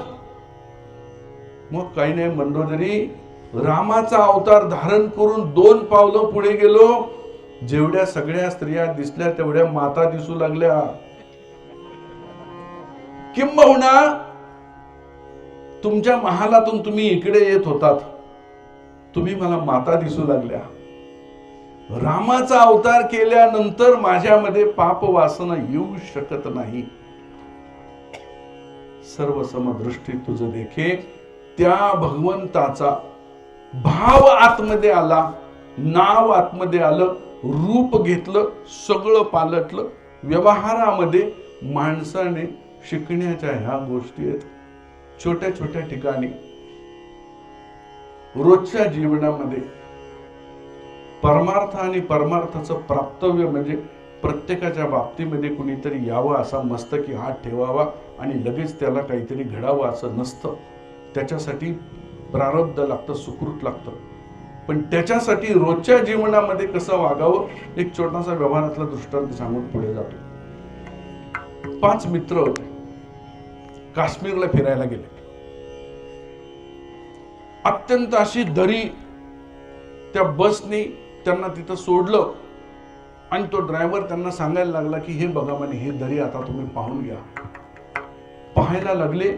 काही नाही मंदोदरी, रामाचा अवतार धारण करून 2 पावलं पुढे गेलो. जेवढ्या सगळ्या स्त्रिया दिसल्या तेवढ्या माता दिसू लागल्या. किंबहुना तुमच्या महालातून तुम्ही इकडे येत होतात, तुम्ही मला माता दिसू लागल्या. रामाचा अवतार केल्यानंतर माझ्यामध्ये पाप वासना येऊ शकत नाही. सर्व समदृष्टी तुझ देखे. त्या भगवंताचा भाव आतमध्ये आला, नाव आतमध्ये आलं, रूप घेतलं, सगळं पालटलं. व्यवहारामध्ये माणसाने शिकण्याच्या ह्या गोष्टी आहेत. छोट्या छोट्या ठिकाणी, रोजच्या जीवनामध्ये परमार्थ आणि परमार्थाचं प्राप्तव्य म्हणजे प्रत्येकाच्या बाबतीमध्ये कुणीतरी यावं, असा मस्तकी हात ठेवावा आणि लगेच त्याला काहीतरी घडावं असं नसतं. त्याच्यासाठी प्रारब्ध लागतं, सुकृत लागतं. पण त्याच्यासाठी रोजच्या जीवनामध्ये कसं वागावं, एक छोटासा व्यवहारातला दृष्टांत सांगून पुढे जातो. 5 मित्र होते, काश्मीरला फिरायला गेले. अत्यंत अशी दरी, त्या बसनी त्यांना तिथं सोडलं आणि तो ड्रायव्हर त्यांना सांगायला लागला की हे बघा म्हणे, हे दरी आता तुम्ही पाहून घ्या. पाहायला लागले.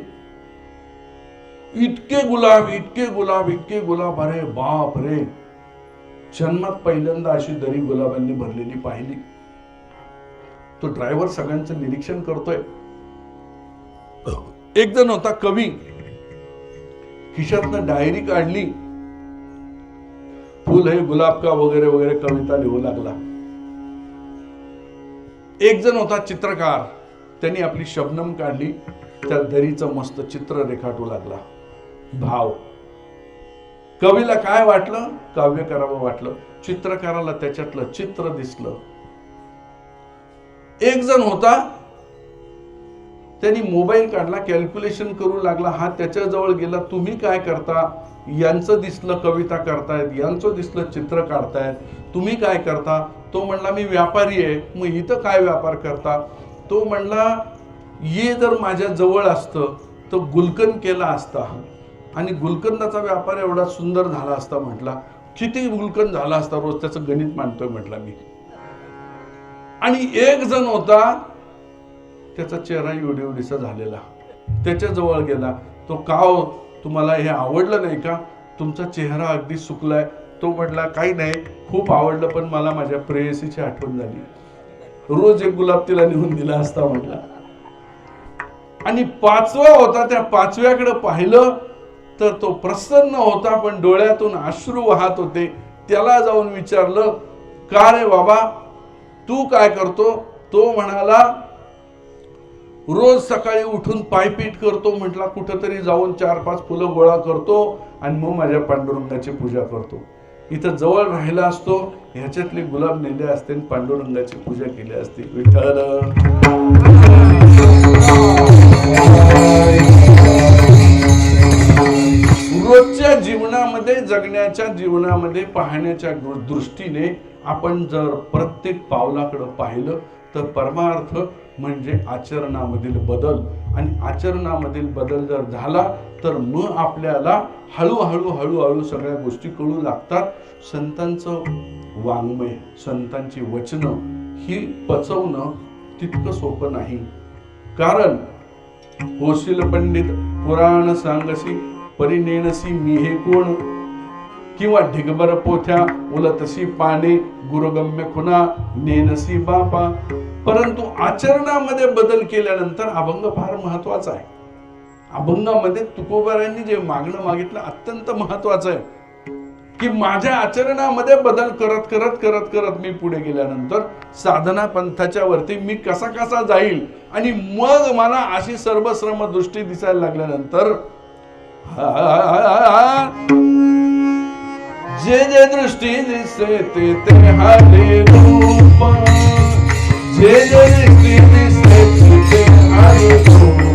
इतके गुलाब, अरे बाप रे, जन्मात पहिल्यांदा अशी दरी गुलाबांनी भरलेली पाहिली. तो ड्रायव्हर सगळ्यांचं निरीक्षण करतोय. एक जण होता कवी, खिशातनं डायरी काढली, फूल है गुलाब का वगैरे वगैरे कविता लिहू लागला. एक जण होता चित्रकार, त्यांनी आपली शबनम काढली, त्या दरीचं मस्त चित्र रेखाटू लागला. भाव. कवीला काय वाटलं, काव्य करावं वाटलं. चित्रकाराला त्याच्यातलं चित्र दिसलं. एक जण होता त्यांनी मोबाईल काढला, कॅल्क्युलेशन करू लागला. हा त्याच्याजवळ गेला, तुम्ही काय करता? यांचं दिसलं कविता करतायत, यांचं दिसलं चित्र काढतायत, तुम्ही काय करता? तो म्हणला मी व्यापारी आहे. मग इथं काय व्यापार करता? तो म्हणला ये जर माझ्या जवळ असतं तर गुलकंद केला असता आणि गुलकंदाचा व्यापार एवढा सुंदर झाला असता. म्हटला किती गुलकंद झाला असता रोज, त्याचं गणित मांडतोय म्हटला मी. आणि एक जण होता, त्याचा चेहरा एवढीसा झालेला. त्याच्या जवळ गेला. तो का हो, तुम्हाला हे आवडलं नाही का? तुमचा चेहरा अगदी सुकलाय. तो म्हटला काही नाही, खूप आवडलं, पण मला माझ्या प्रेयसीची आठवण झाली. रोज एक गुलाब तिला नेऊन दिला असता म्हटला. आणि पाचवा होता, त्या पाचव्याकडे पाहिलं तर तो प्रसन्न होता, पण डोळ्यातून अश्रू वाहत होते. त्याला जाऊन विचारलं का रे बाबा, तू काय करतो? तो म्हणाला रोज सकाळी उठून पायपीट करतो. म्हटला कुठंतरी जाऊन 4-5 फुलं गोळा करतो आणि मग माझ्या पांडुरंगाची पूजा करतो. इथं जवळ राहिला असतो, ह्याच्यातले गुलाब नेले असते आणि पांडुरंगाची पूजा केली असते. विठ्ठल. रोजच्या जीवनामध्ये, जगण्याच्या जीवनामध्ये पाहण्याच्या दृष्टीने आपण जर प्रत्येक पावलाकडे पाहिलं तर परमार्थ म्हणजे आचरणामधील बदल. आणि आचरणामधील बदल जर झाला तर मग आपल्याला हळूहळू हळूहळू सगळ्या गोष्टी कळू लागतात. संतांचं वाङ्मय, संतांची वचनं ही पचवणं तितकं सोपं नाही. कारण होशील पंडित पुराण सांगसी, परिनेनसी मी हे कोण, किंवा ढिगभर पोथ्या उलतसी पाने, गुरुगम्य खुना नेनसी बापा. परंतु आचरणामध्ये बदल केल्यानंतर अभंग फार महत्वाचा आहे. अभंगामध्ये तुकोबारायांनी जे मागणं मागितलं अत्यंत महत्वाचं आहे की माझ्या आचरणामध्ये बदल करत करत करत करत मी पुढे गेल्यानंतर साधना पंथाच्या वरती मी कसा कसा जाईल. आणि मग मला अशी सर्वश्रम दृष्टी दिसायला लागल्यानंतर जे जे दृष्टी दिसते ते ते हाले रूप, जे जे दृष्टी दिसते ते ते हाले रूप.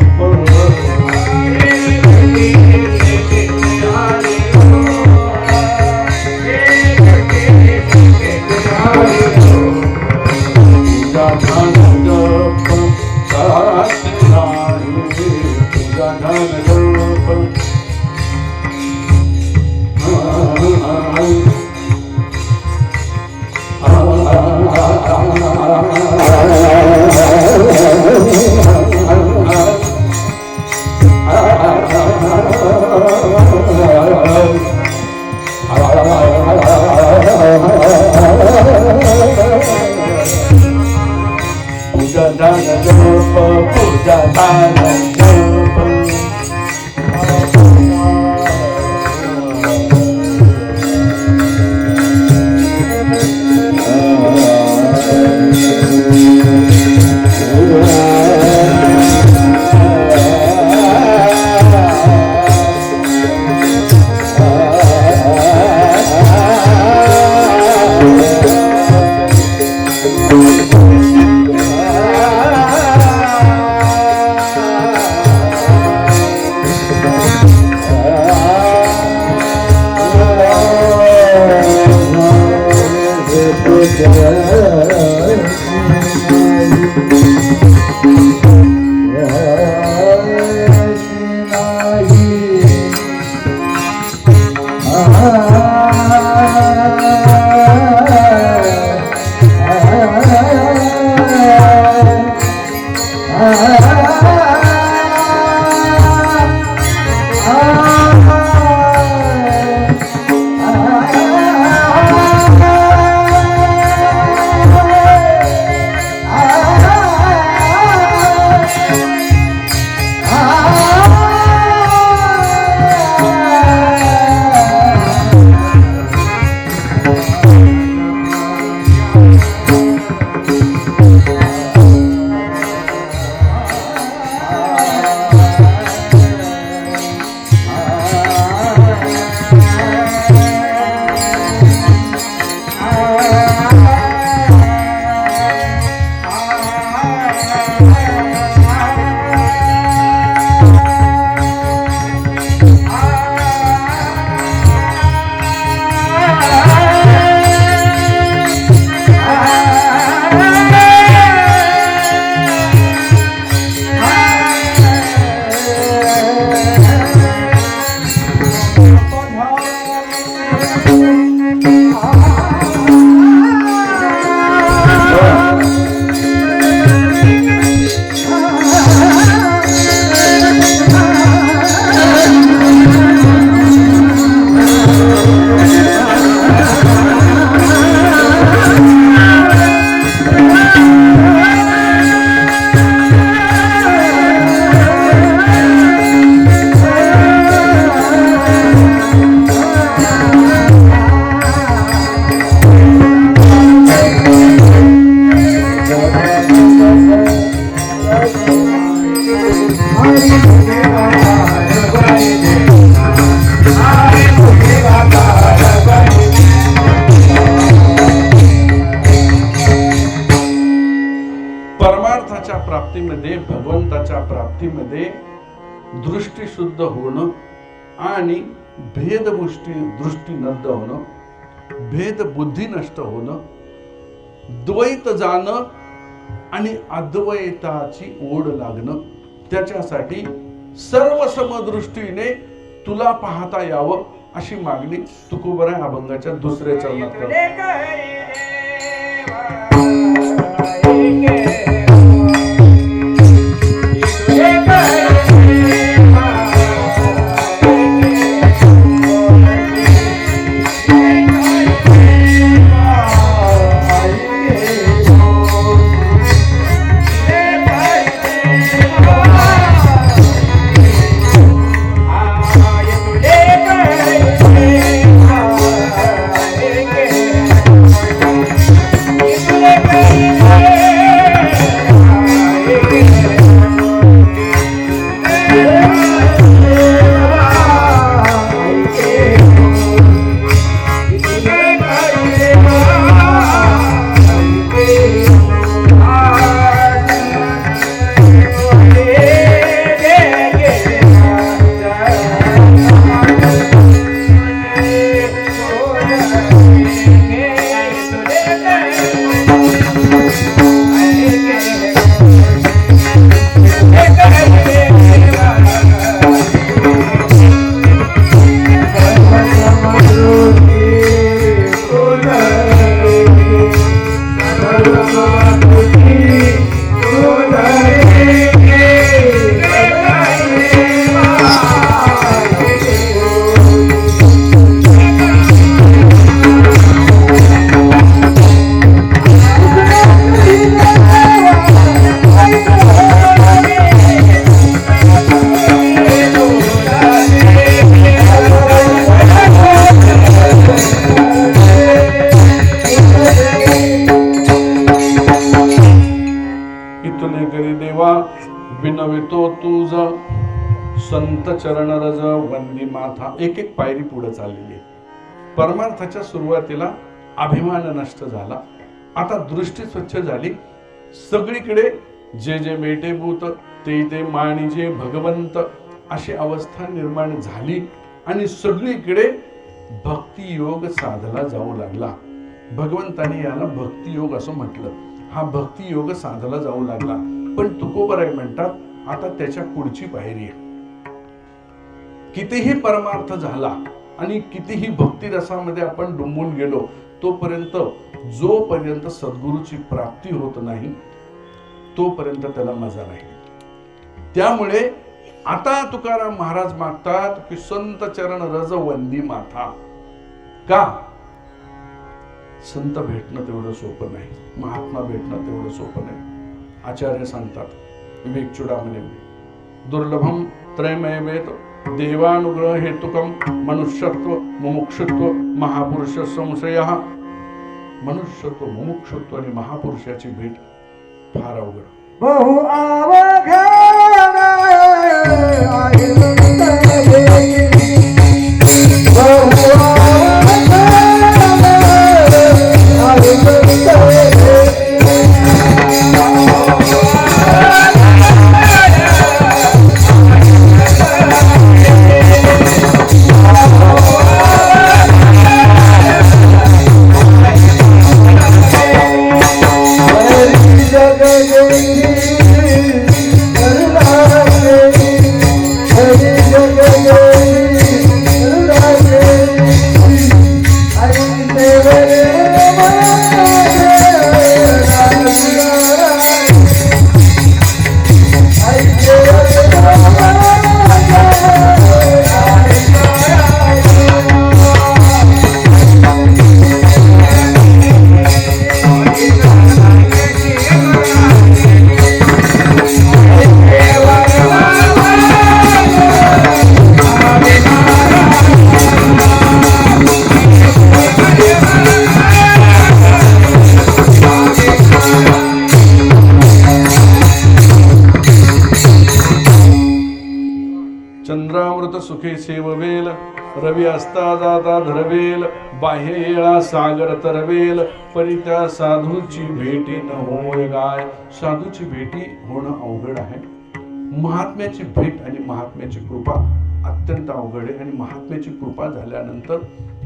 प्राप्तीमध्ये, भगवंताच्या प्राप्तीमध्ये दृष्टी शुद्ध होणं आणि दृष्टी नष्ट होणं, भेद बुद्धी नष्ट होणं, द्वैत जाणं आणि अद्वैताची ओढ लागणं, त्याच्यासाठी सर्व समदृष्टीने तुला पाहता यावं अशी मागणी तुकोबराय अभंगाच्या दुसऱ्या चरणात करतो. विनवितो तुझ संत चरण रज वंदी माथा. एक एक पायरी पुढे चाललेली आहे. परमार्थाच्या सुरुवातीला अभिमान नष्ट झाला, आता दृष्टी स्वच्छ झाली, सगळीकडे जे जे मेटेभूत ते ते मानिजे भगवंत अशी अवस्था निर्माण झाली आणि सगळीकडे भक्ती योग साधला जाऊ लागला. भगवंताने याला भक्ती योग असं म्हटलं. हा भक्ती योग साधला जाऊ लागला. पण तुकोबराय म्हणतात आता त्याच्या पुढची पायरी आहे. कितीही परमार्थ झाला आणि कितीही भक्ती रसामध्ये आपण डुंबून गेलो, तोपर्यंत जोपर्यंत सद्गुरूची प्राप्ती होत नाही तोपर्यंत त्याला मजा नाही. त्यामुळे आता तुकाराम महाराज मागतात की संत चरण रज वंदी माथा. का? संत भेटणं तेवढं सोपं नाही, महात्मा भेटणं तेवढं सोपं नाही. आचार्य सांगतात, विवेक चुडामणी, दुर्लभम त्रयमय वेद देवानुग्रह हेतुकम मनुष्यत्व मुमुक्षुत्व महापुरुष संशय. मनुष्यत्व, मुमुक्षुत्व आणि महापुरुषाची भेट फार अवघड. बहु अवघड आहे चंद्रामृत सुखे सेववेल रवी असता जाता धरवेल बाह्य येळा सागर तरवेल, परी त्या साधूची भेटी न होय गाय. साधूची भेटी होणं अवघड आहे. महात्म्याची भेट आणि महात्म्याची कृपा अत्यंत अवघड आहे. आणि महात्म्याची कृपा झाल्यानंतर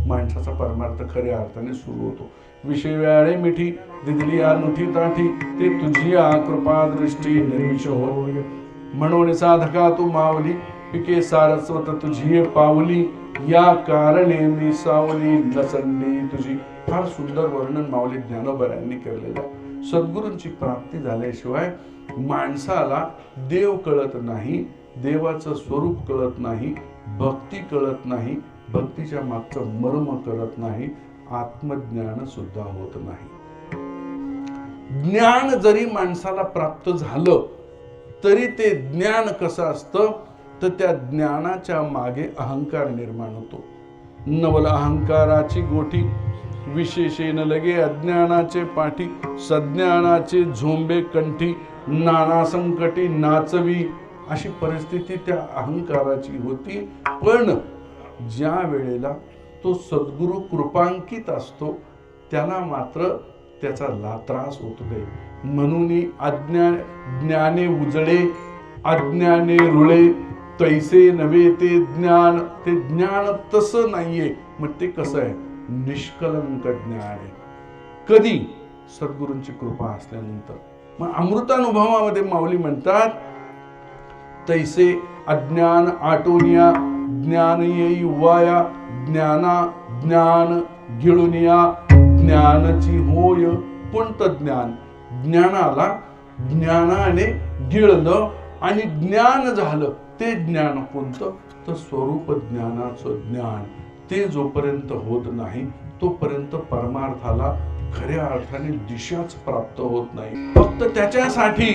माणसाचा परमार्थ खऱ्या अर्थाने सुरू होतो. विषय वेळे मिठी दिदली अनुठी ताठी, ते तुझी कृपा दृष्टी निर्विष होय. म्हणून साधका तू मावली, पिके सारस्वत तुझी पावली, या कारणे मी सावली नसंडी तुझी. फार सुंदर वर्णन माऊली ज्ञानोबरांनी केलेलं आहे. सद्गुरूंची प्राप्ती झाल्याशिवाय माणसाला देव कळत नाही, देवाचं स्वरूप कळत नाही, भक्ती कळत नाही, भक्तीच्या मागचं मर्म कळत नाही, आत्मज्ञान सुद्धा होत नाही. ज्ञान जरी माणसाला प्राप्त झालं तरी ते ज्ञान कसं असतं तर त्या ज्ञानाच्या मागे अहंकार निर्माण होतो. नवल अहंकाराची गोठी, विशेषेन लगे अज्ञानाचे पाठी, सज्ञानाचे झोंबे कंठी, नाना संकटी नाचवी, अशी परिस्थिती त्या अहंकाराची होती. पण ज्या वेळेला तो सद्गुरु कृपांकित असतो त्याला मात्र त्याचा त्रास होतो नाही. म्हणून ज्ञाने उजळे अज्ञाने रुळे, तैसे नव्हे ते ज्ञान. ते ज्ञान तसं नाहीये. मग ते कसं आहे? निष्कलंक ज्ञान आहे. कधी? सद्गुरूंची कृपा असल्यानंतर. मग अमृतानुभवामध्ये माऊली म्हणतात, तैसे अज्ञान आटोनिया, ज्ञान येई वाया, ज्ञान गिळुनिया, ज्ञानची होय. कोणतं ज्ञान? ज्ञानाला ज्ञानाने गिळलं आणि ज्ञान झालं. ते ज्ञान कोणतं? तर स्वरूप ज्ञानाचं ज्ञान. ते जोपर्यंत होत नाही तोपर्यंत परमार्थाला खऱ्या अर्थाने दिशाच प्राप्त होत नाही. फक्त त्याच्यासाठी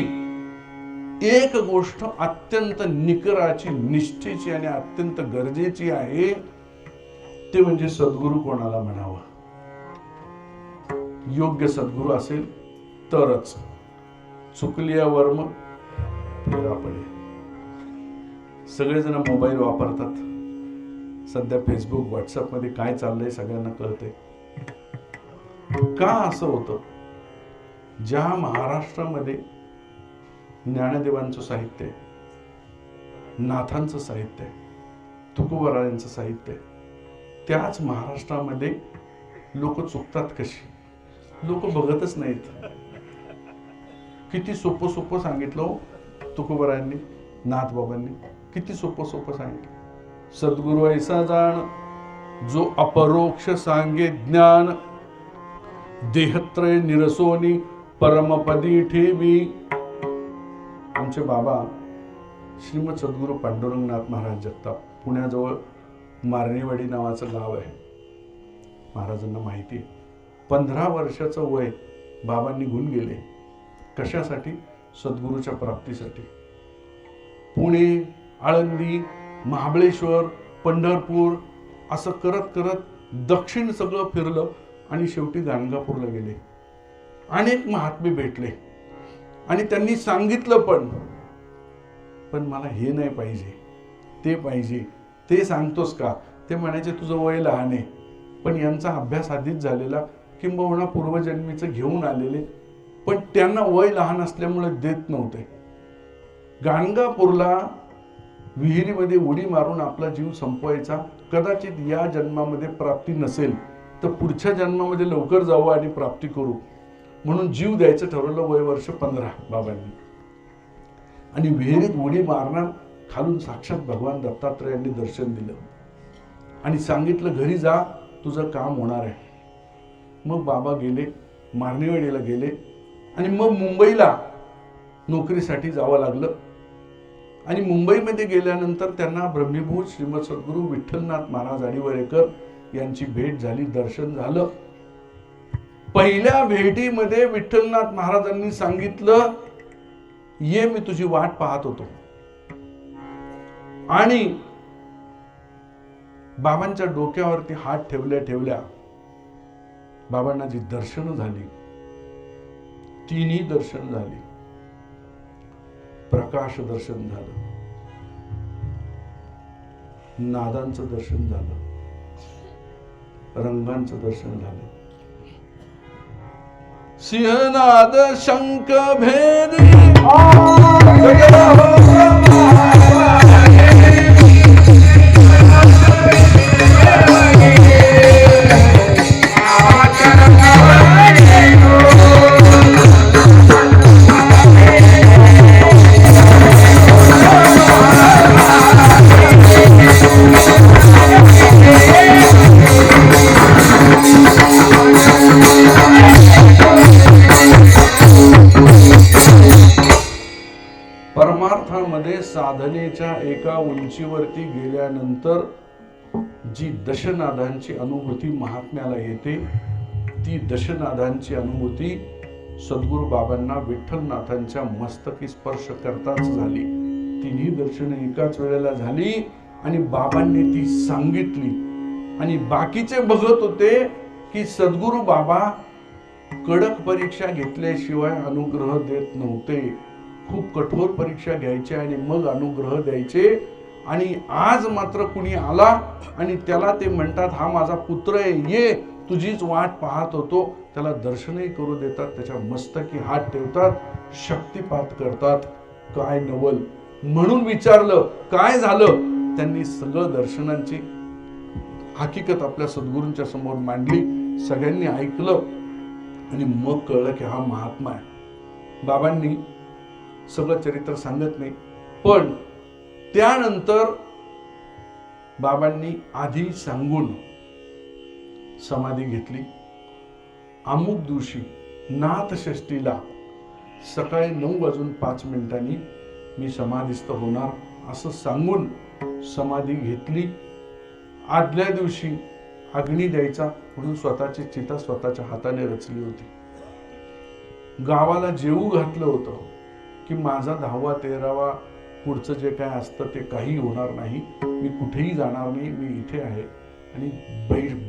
एक गोष्ट अत्यंत निकराची, निष्ठेची आणि अत्यंत गरजेची आहे, ते म्हणजे सद्गुरू कोणाला म्हणावं. योग्य सद्गुरू असेल तरच. चुकलिया वर्म फेरा पडे. सगळेजण मोबाईल वापरतात. सध्या फेसबुक व्हॉट्सअप मध्ये काय चाललंय सगळ्यांना कळतंय. का असं होतं? ज्या महाराष्ट्रामध्ये ज्ञानदेवांचं साहित्य आहे, नाथांचं साहित्य आहे, तुकोबारायांचं साहित्य आहे, त्याच महाराष्ट्रामध्ये लोक चुकतात कशी? लोक बघतच नाहीत. किती सोपं सोपं सांगितलं तुकोबारायांनी, नाथबाबांनी किती सोपं सोपं सांगितलं. सद्गुरु ऐसा जाण, जो अपरोक्ष सांगे ज्ञान, देहत्रय निरसोनी परमपदी ठेवी. आमचे बाबा श्रीमद सद्गुरू पांडुरंगनाथ महाराज जगताप, पुण्याजवळ मारणेवाडी नावाचं गाव आहे, महाराजांना माहिती आहे. 15 वर्षाचं वय बाबांनी गुण गेले. कशासाठी? सद्गुरूच्या प्राप्तीसाठी. पुणे, आळंदी, महाबळेश्वर, पंढरपूर असं करत करत दक्षिण सगळं फिरलं आणि शेवटी गाणगापूरला गेले. अनेक महात्मे भेटले आणि त्यांनी सांगितलं पण मला हे नाही पाहिजे, ते पाहिजे. ते सांगतोस का? ते म्हणायचे तुझं वय लहान आहे. पण यांचा अभ्यास आधीच झालेला, किंबहुना पूर्वजन्मीचं घेऊन आलेले, पण त्यांना वय लहान असल्यामुळे देत नव्हते. गाणगापूरला विहिरीमध्ये उडी मारून आपला जीव संपवायचा. कदाचित या जन्मामध्ये प्राप्ती नसेल तर पुढच्या जन्मामध्ये लवकर जाऊ आणि प्राप्ती करू म्हणून जीव द्यायचं ठरवलं. वय वर्ष 15 बाबांनी. आणि विहिरीत उडी मारणार, खालून साक्षात भगवान दत्तात्रयांनी दर्शन दिलं आणि सांगितलं घरी जा, तुझं काम होणार आहे. मग बाबा गेले, मारणेवाडीला गेले आणि मग मुंबईला नोकरीसाठी जावं लागलं. आणि मुंबईमध्ये गेल्यानंतर त्यांना ब्रह्मीभूत श्रीमद सद्गुरू विठ्ठलनाथ महाराज आडिवरेकर यांची भेट झाली, दर्शन झालं. पहिल्या भेटीमध्ये विठ्ठलनाथ महाराजांनी सांगितलं, ये मी तुझी वाट पाहत होतो. आणि बाबांच्या डोक्यावरती हात ठेवल्या ठेवल्या बाबांना जी दर्शन झाली, तिन्ही दर्शन झाली. प्रकाश दर्शन झालं, नादांचं दर्शन झालं, रंगांचं दर्शन झालं. सिंहनाद शंख भेदी परमार्थामध्ये साधनेच्या एका उंचीवरती गेल्यानंतर जी दशनादांची अनुभूती महात्म्याला येते, ती दशनादांची अनुभूती सद्गुरू बाबांना विठ्ठलनाथांच्या मस्तकी स्पर्श करताच झाली. तिन्ही दर्शनं एकाच वेळेला झाली आणि बाबांनी ती सांगितली. आणि बाकीचे बघत होते की सद्गुरू बाबा कडक परीक्षा घेतल्याशिवाय अनुग्रह देत नव्हते. खूप कठोर परीक्षा घ्यायचे आणि मग अनुग्रह द्यायचे. आणि आज मात्र कुणी आला आणि त्याला ते म्हणतात, हा माझा पुत्र आहे, ये, तुझीच वाट पाहत होतो, त्याला दर्शनही करू देतात, त्याच्या मस्तकी हात ठेवतात, शक्तिपात करतात. काय नवल. म्हणून विचारलं काय झालं. त्यांनी सगळं दर्शनांची हकीकत आपल्या सद्गुरूंच्या समोर मांडली. सगळ्यांनी ऐकलं आणि मग कळलं की हा महात्मा आहे. बाबांनी सगळं चरित्र सांगत नाही, पण त्यानंतर बाबांनी आधी सांगून समाधी घेतली. अमुक दिवशी नाथषष्ठीला सकाळी 9:05 मी समाधीस्थ होणार असं सांगून समाधी घेतली. आदल्या दिवशी अग्नी द्यायचा म्हणून स्वतःची चिता स्वतःच्या हाताने रचली होती. गावाला जेवू घातलं होतं की माझा 10वा 13वा पुढचं जे काय असतं ते काही होणार नाही, मी कुठेही जाणार नाही, मी इथे आहे. आणि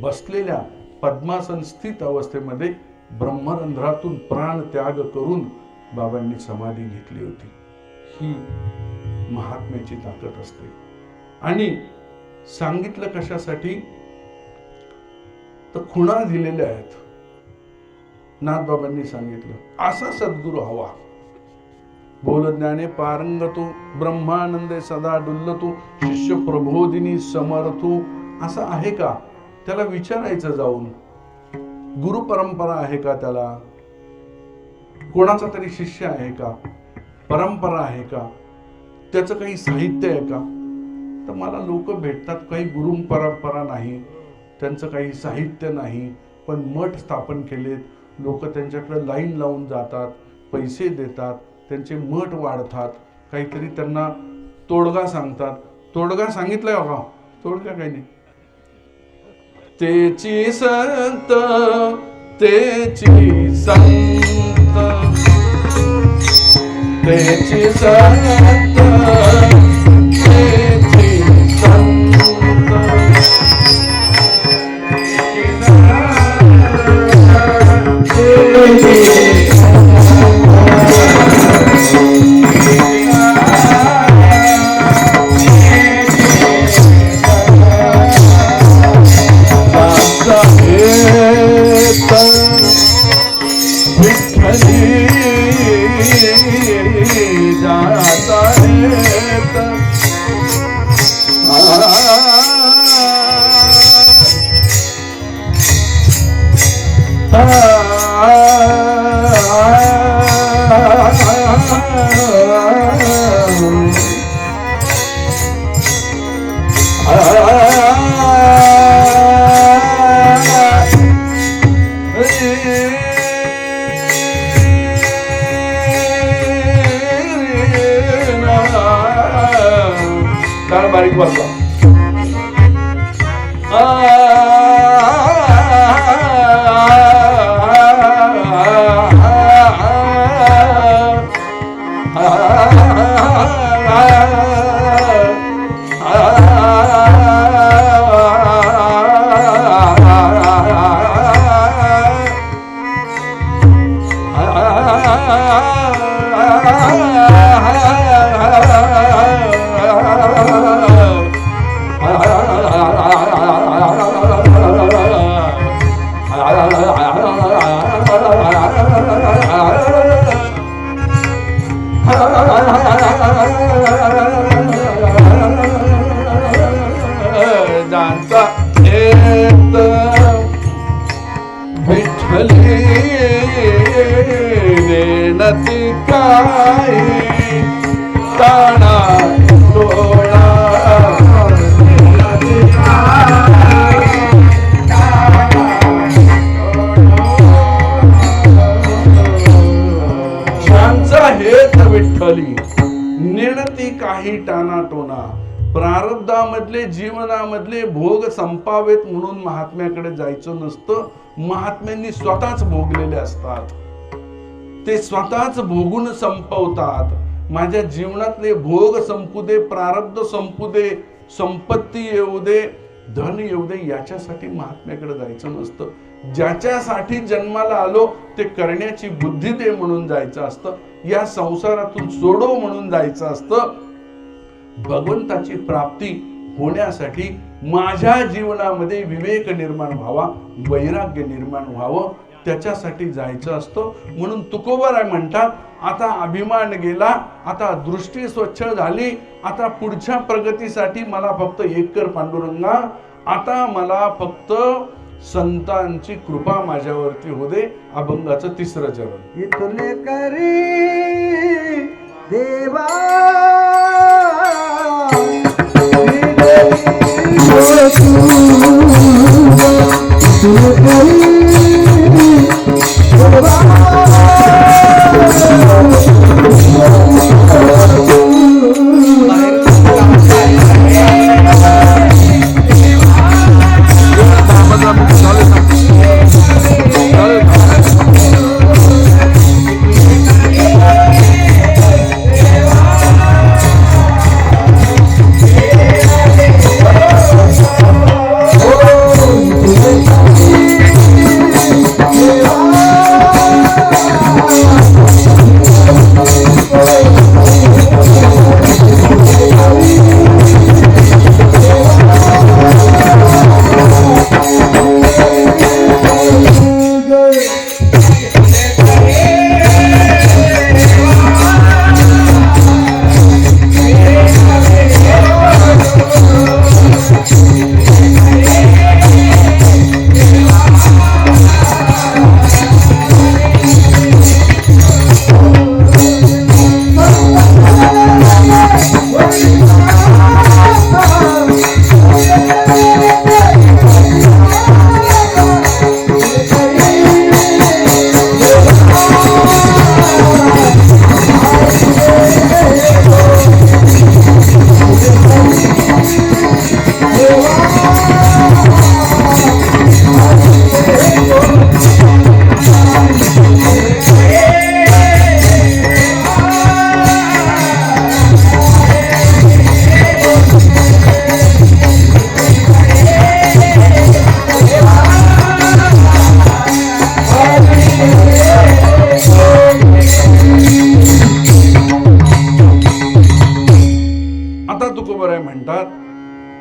बसलेल्या पद्मासन स्थित अवस्थेमध्ये ब्रह्मरंध्रातून प्राण त्याग करून बाबांनी समाधी घेतली होती. ही महात्म्याची ताकद असते. आणि सांगितलं कशासाठी तर खुणा दिलेल्या आहेत. नाथबाबांनी सांगितलं असा सद्गुरू हवा. बोल ज्ञाने पारंगतो ब्रह्मानंदे सदा डुल्लतो शिष्य प्रबोधिनी समर्थो. असं आहे का? त्याला विचारायचं जाऊन. गुरु परंपरा आहे का? त्याला कोणाचा तरी शिष्य आहे का? परंपरा आहे का? त्याचं काही साहित्य आहे का? तर मला लोक भेटतात, काही गुरु परंपरा नाही, त्यांचं काही साहित्य नाही, पण मठ स्थापन केलेत. लोक त्यांच्याकडे लाईन लावून जातात, पैसे देतात, त्यांचे मठ वाढतात, काहीतरी त्यांना तोडगा सांगतात. तोडगा सांगितलाय बघा, तोडगा काही नाही. तेची संत तेची संत तेची संत तेची संत बारीक वाजला. नेणती काही ताणा तोडा ज्यांचा हेत विठ्ठली नेणती काही टाना टोना. प्रारब्धामधले जीवनामधले भोग संपावेत म्हणून महात्म्याकडे जायचं नसतं. महात्म्यांनी स्वतःच भोगलेले असतात, ते स्वतःच भोगून संपवतात. माझ्या जीवनातले भोग संपू दे, प्रारब्ध संपू दे, संपत्ती येऊ दे, धन येऊ दे, याच्यासाठी महात्म्याकडे जायचं नसतं. ज्याच्यासाठी जन्माला आलो ते करण्याची बुद्धी दे म्हणून जायचं असतं. या संसारातून सोडव म्हणून जायचं असतं. भगवंताची प्राप्ती होण्यासाठी माझ्या जीवनामध्ये विवेक निर्माण व्हावा, वैराग्य निर्माण व्हावं, त्याच्यासाठी जायचं असतं. म्हणून तुकोबाराय म्हणतात, आता अभिमान गेला, आता दृष्टी स्वच्छ झाली, आता पुढच्या प्रगतीसाठी मला फक्त एक कर पांडुरंगा, आता मला फक्त संतांची कृपा माझ्यावरती हो दे. अभंगाचं तिसरं चरण. इथले करी देवा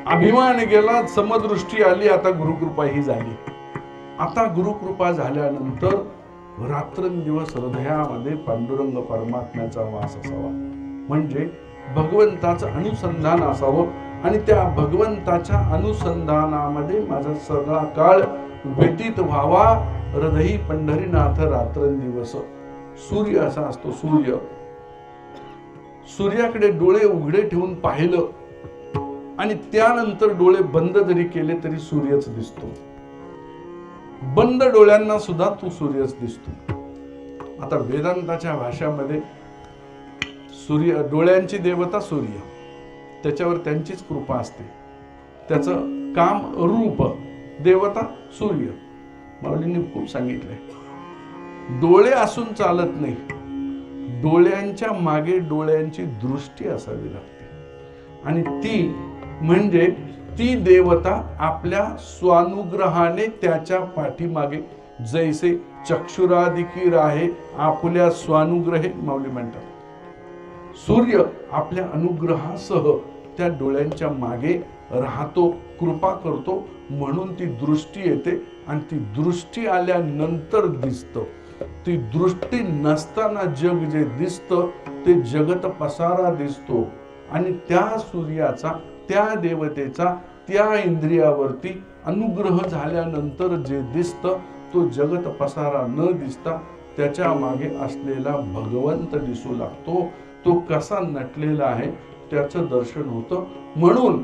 अभिमान गेला, समदृष्टी आली, आता गुरुकृपा ही झाली. आता गुरुकृपा झाल्यानंतर रात्रंदिवस हृदयामध्ये पांडुरंग परमात्म्याचा वास असावा, म्हणजे भगवंताचं अनुसंधान असावं. आणि त्या भगवंताच्या अनुसंधानामध्ये माझा सगळा काळ व्यतीत व्हावा. हृदयी पंढरीनाथ रात्रंदिवस. सूर्य असा असतो. सूर्याकडे डोळे उघडे ठेवून पाहिलं आणि त्यानंतर डोळे बंद जरी केले तरी सूर्यच दिसतो. बंद डोळ्यांना सुद्धा तो सूर्यच दिसतो. आता वेदांताच्या भाषामध्ये सूर्य, डोळ्यांची देवता सूर्य, त्याच्यावर त्यांचीच कृपा असते. त्याचं काम रूप, देवता सूर्य. माऊलींनी खूप सांगितलंय, डोळे असून चालत नाही, डोळ्यांच्या मागे डोळ्यांची दृष्टी असावी लागते. आणि ती म्हणजे ती देवता आपल्या स्वानुग्रहाने त्याच्या पाठीमागे, जैसे चक्षुरादिकी राहे आपुल्या स्वानुग्रहे, माऊली म्हणतात. सूर्य आपल्या अनुग्रहासह त्या डोळ्यांच्या मागे राहतो, कृपा करतो, म्हणून ती दृष्टी येते. आणि ती दृष्टी आल्यानंतर दिसतं. ती दृष्टी नसताना जग जे दिसतं ते जगत पसारा दिसतो. आणि त्या सूर्याचा, त्या देवतेचा त्या इंद्रियावरती अनुग्रह झाल्यानंतर जे दिसतं तो जगत पसारा न दिसता त्याच्या मागे असलेला भगवंत दिसू लागतो. तो कसा नटलेला आहे त्याचं दर्शन होतं. म्हणून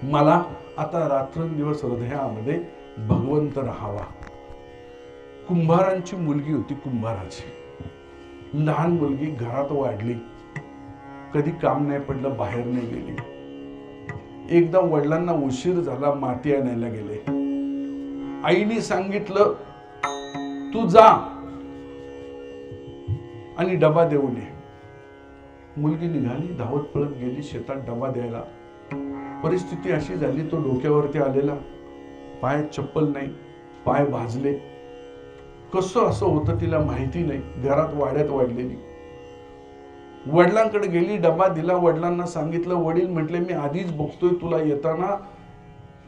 मला आता रात्रंदिवस हृदयामध्ये भगवंत राहावा. कुंभारांची मुलगी होती, कुंभाराची लहान मुलगी घरात वाढली, कधी काम नाही पडलं, बाहेर नाही गेली. एकदा वडिलांना उशीर झाला, माती आणायला गेले. आईने सांगितलं तू जा आणि डबा देऊन ये. मुलगी निघाली, धावत पळत गेली शेतात डबा द्यायला. परिस्थिती अशी झाली, तो डोक्यावरती आलेला, पायात चप्पल नाही, पाय भाजले. कसं असं होतं तिला माहिती नाही. घरात वाड्यात वाढलेली. वडिलांकडे गेली, डबा दिला. वडिलांना सांगितलं. वडील म्हटले मी आधीच बघतोय तुला येताना,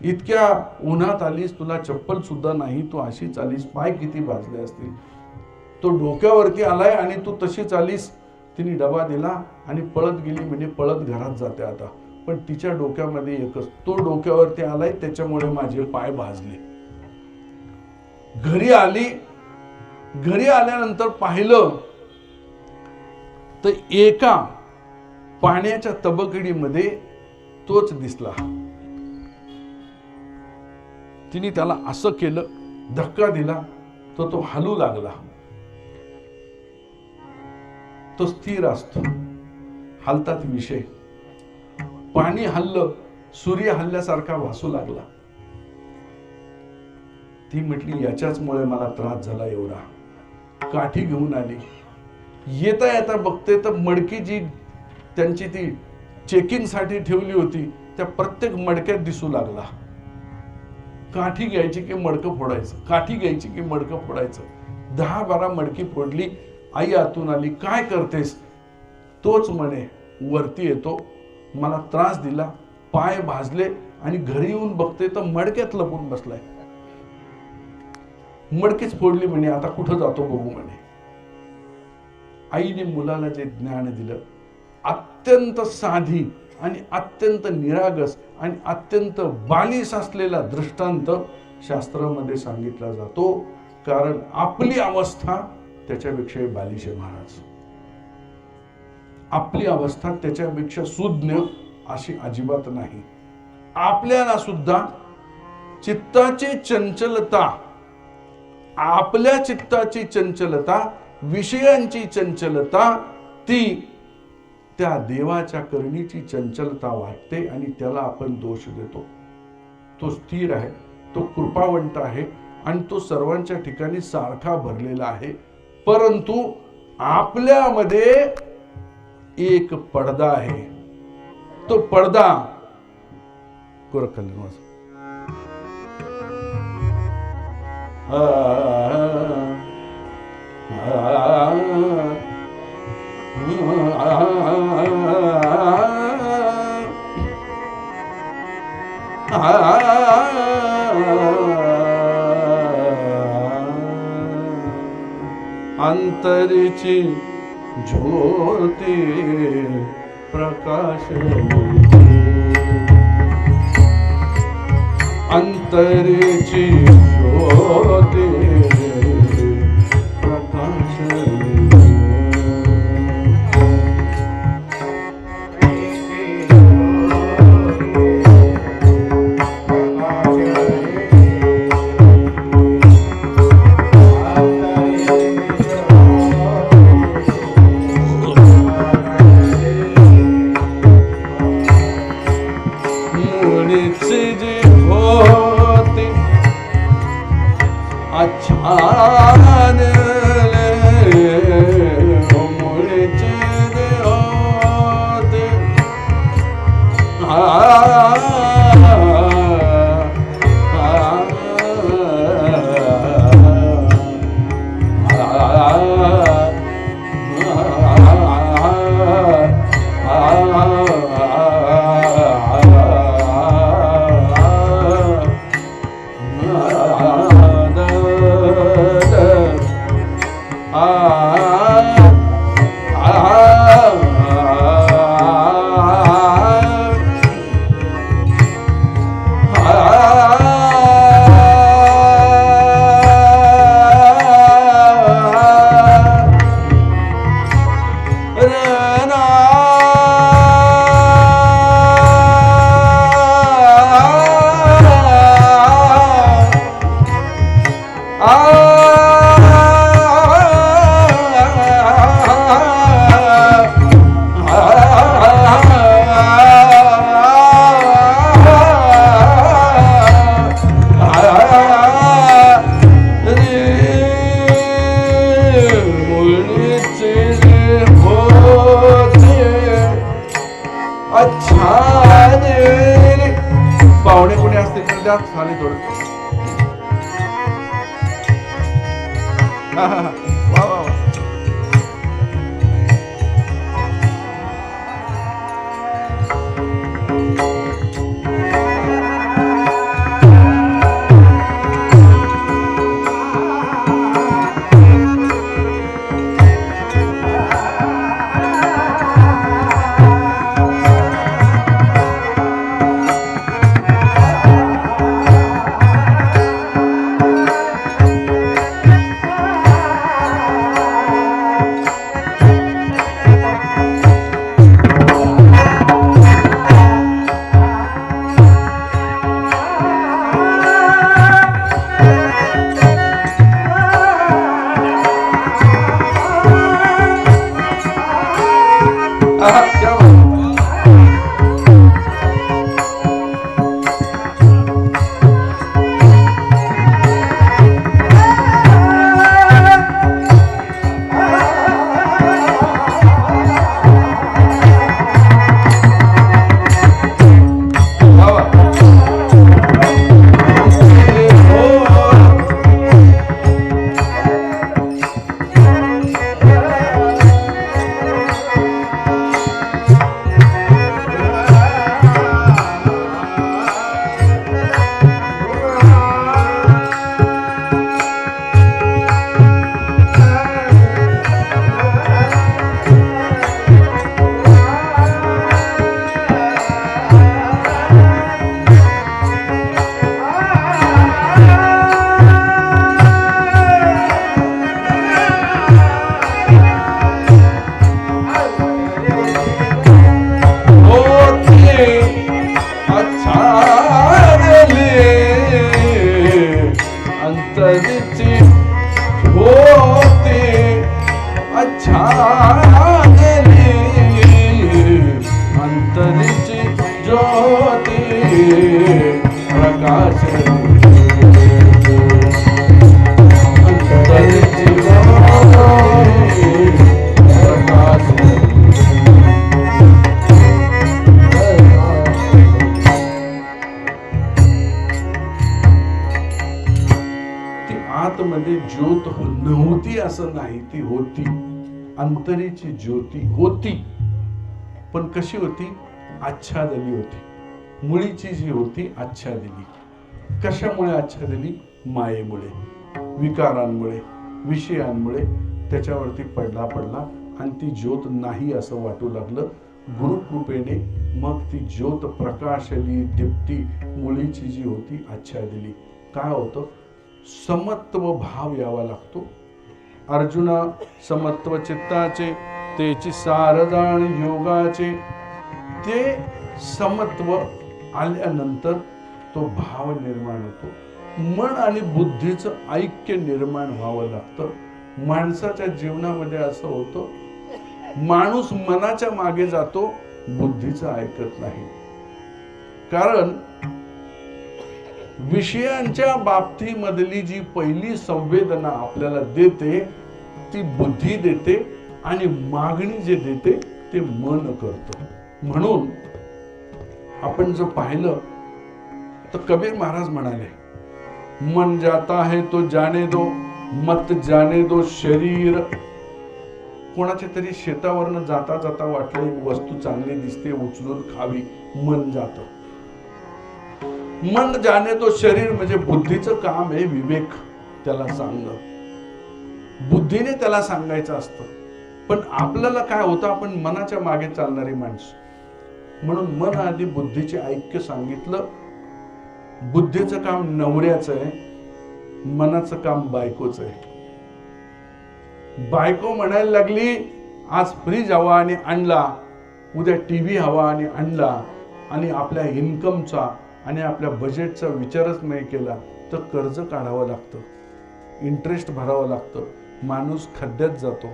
इतक्या उन्हात आलीस, तुला चप्पल सुद्धा नाही, तू अशीच आलीस, पाय किती भाजले असतील. तो डोक्यावरती आलाय आणि तू तशीच आलीस. तिने डबा दिला आणि पळत गेली. म्हणजे पळत घरात जाते आता. पण तिच्या डोक्यामध्ये एकच, तो डोक्यावरती आलाय त्याच्यामुळे माझे पाय भाजले. घरी आली. घरी आल्यानंतर पाहिलं तर एका पाण्याच्या तबकडीमध्ये तोच दिसला. तिने त्याला असं केलं, धक्का दिला, तर तो हलू लागला. तो स्थिर असतो, हलतात विषय. पाणी हल्लं, सूर्य हल्ल्यासारखा भासू लागला. ती म्हटली याच्याचमुळे मला त्रास झाला एवढा. काठी घेऊन आली. येता येता बघते तर मडकी जी त्यांची ती चेकिंग साठी ठेवली होती त्या प्रत्येक मडक्यात दिसू लागला. काठी घ्यायची की मडकं फोडायचं, काठी घ्यायची की मडकं फोडायचं. 10-12 मडकी फोडली. आई आतून आली, काय करतेस? तोच म्हणे वरती येतो, मला त्रास दिला, पाय भाजले आणि घरी येऊन बघते तर मडक्यात लपून बसलाय. मडकीच फोडली म्हणे, आता कुठं जातो बघू म्हणे. आईने मुलाला जे ज्ञान दिलं, अत्यंत साधी आणि अत्यंत निरागस आणि अत्यंत बालिश असलेला दृष्टांत शास्त्रामध्ये सांगितला जातो. कारण आपली अवस्था त्याच्यापेक्षा बालिश आहे महाराज. आपली अवस्था त्याच्यापेक्षा सुज्ञ अशी अजिबात नाही. आपल्याला सुद्धा चित्ताची चंचलता, आपल्या चित्ताची चंचलता, विषयांची चंचलता, ती त्या देवाच्या करणीची चंचलता वाटते आणि त्याला आपण दोष देतो. तो स्थिर आहे, तो कृपावंत आहे आणि तो सर्वांच्या ठिकाणी सारखा भरलेला आहे. परंतु आपल्यामध्ये एक पडदा आहे. तो पडदा गोरखकल्याण अंतरीची ज्योती प्रकाश, अंतरीची ज्योती प्रकाश. द्या खाली थोडं. वा वा वा. क्या बात. अंतरीची होती अच्छा गेली अंतरीची ज्योती प्रकाश अंतरीची ज्योती प्रकाश आतमध्ये ज्योत नव्हती असं नाही, ती होती. अंतरीची ज्योती होती, पण कशी होती? आच्छादली होती. मुळीची जी होती आच्छादली. कशामुळे आच्छादली? मायेमुळे, विकारांमुळे, विषयांमुळे त्याच्यावरती पडला आणि ती ज्योत नाही असं वाटू लागलं. गुरुकृपेने मग ती ज्योत प्रकाशली, दीप्ती मुळीची जी होती आच्छादली. काय होतं? समत्व भाव यावा लागतो. अर्जुना समत्व चित्ताचे तेची सारदान योगाचे. ते समत्व आल्यानंतर तो भाव निर्माण होतो. मन आणि बुद्धीचं ऐक्य निर्माण व्हावं लागतं. माणसाच्या जीवनामध्ये असं होतं, माणूस मनाच्या मागे जातो, बुद्धीचं ऐकत नाही. कारण विषयांच्या बाबतीमधली जी पहिली संवेदना आपल्याला देते ती बुद्धी देते आणि मागणी जे देते ते मन करतं. म्हणून आपण जर पाहिलं तर कबीर महाराज म्हणाले, मन जाता है तो जाने दो, मत जाने दो शरीर. कोणाच्या तरी शेतावरनं जाता जाता वाटलं एक वस्तू चांगली दिसते, उचलून खावी, मन जातं. मन जाने तो शरीर म्हणजे बुद्धीचं काम आहे विवेक त्याला सांगणं. बुद्धीने त्याला सांगायचं असतं. पण आपल्याला काय होतं, आपण मनाच्या मागे चालणारी माणसं. म्हणून मन आधी बुद्धीचे ऐक्य सांगितलं. बुद्धीचं काम नवऱ्याचं आहे, मनाचं काम बायकोचं आहे. बायको म्हणायला लागली आज फ्रीज हवा आणि आणला, उद्या टीव्ही हवा आणि आणला, आणि आपल्या इन्कमचा आणि आपल्या बजेटचा विचारच नाही केला तर कर्ज काढावं लागतं, इंटरेस्ट भरावं लागतं. माणूस खड्ड्यात जातो.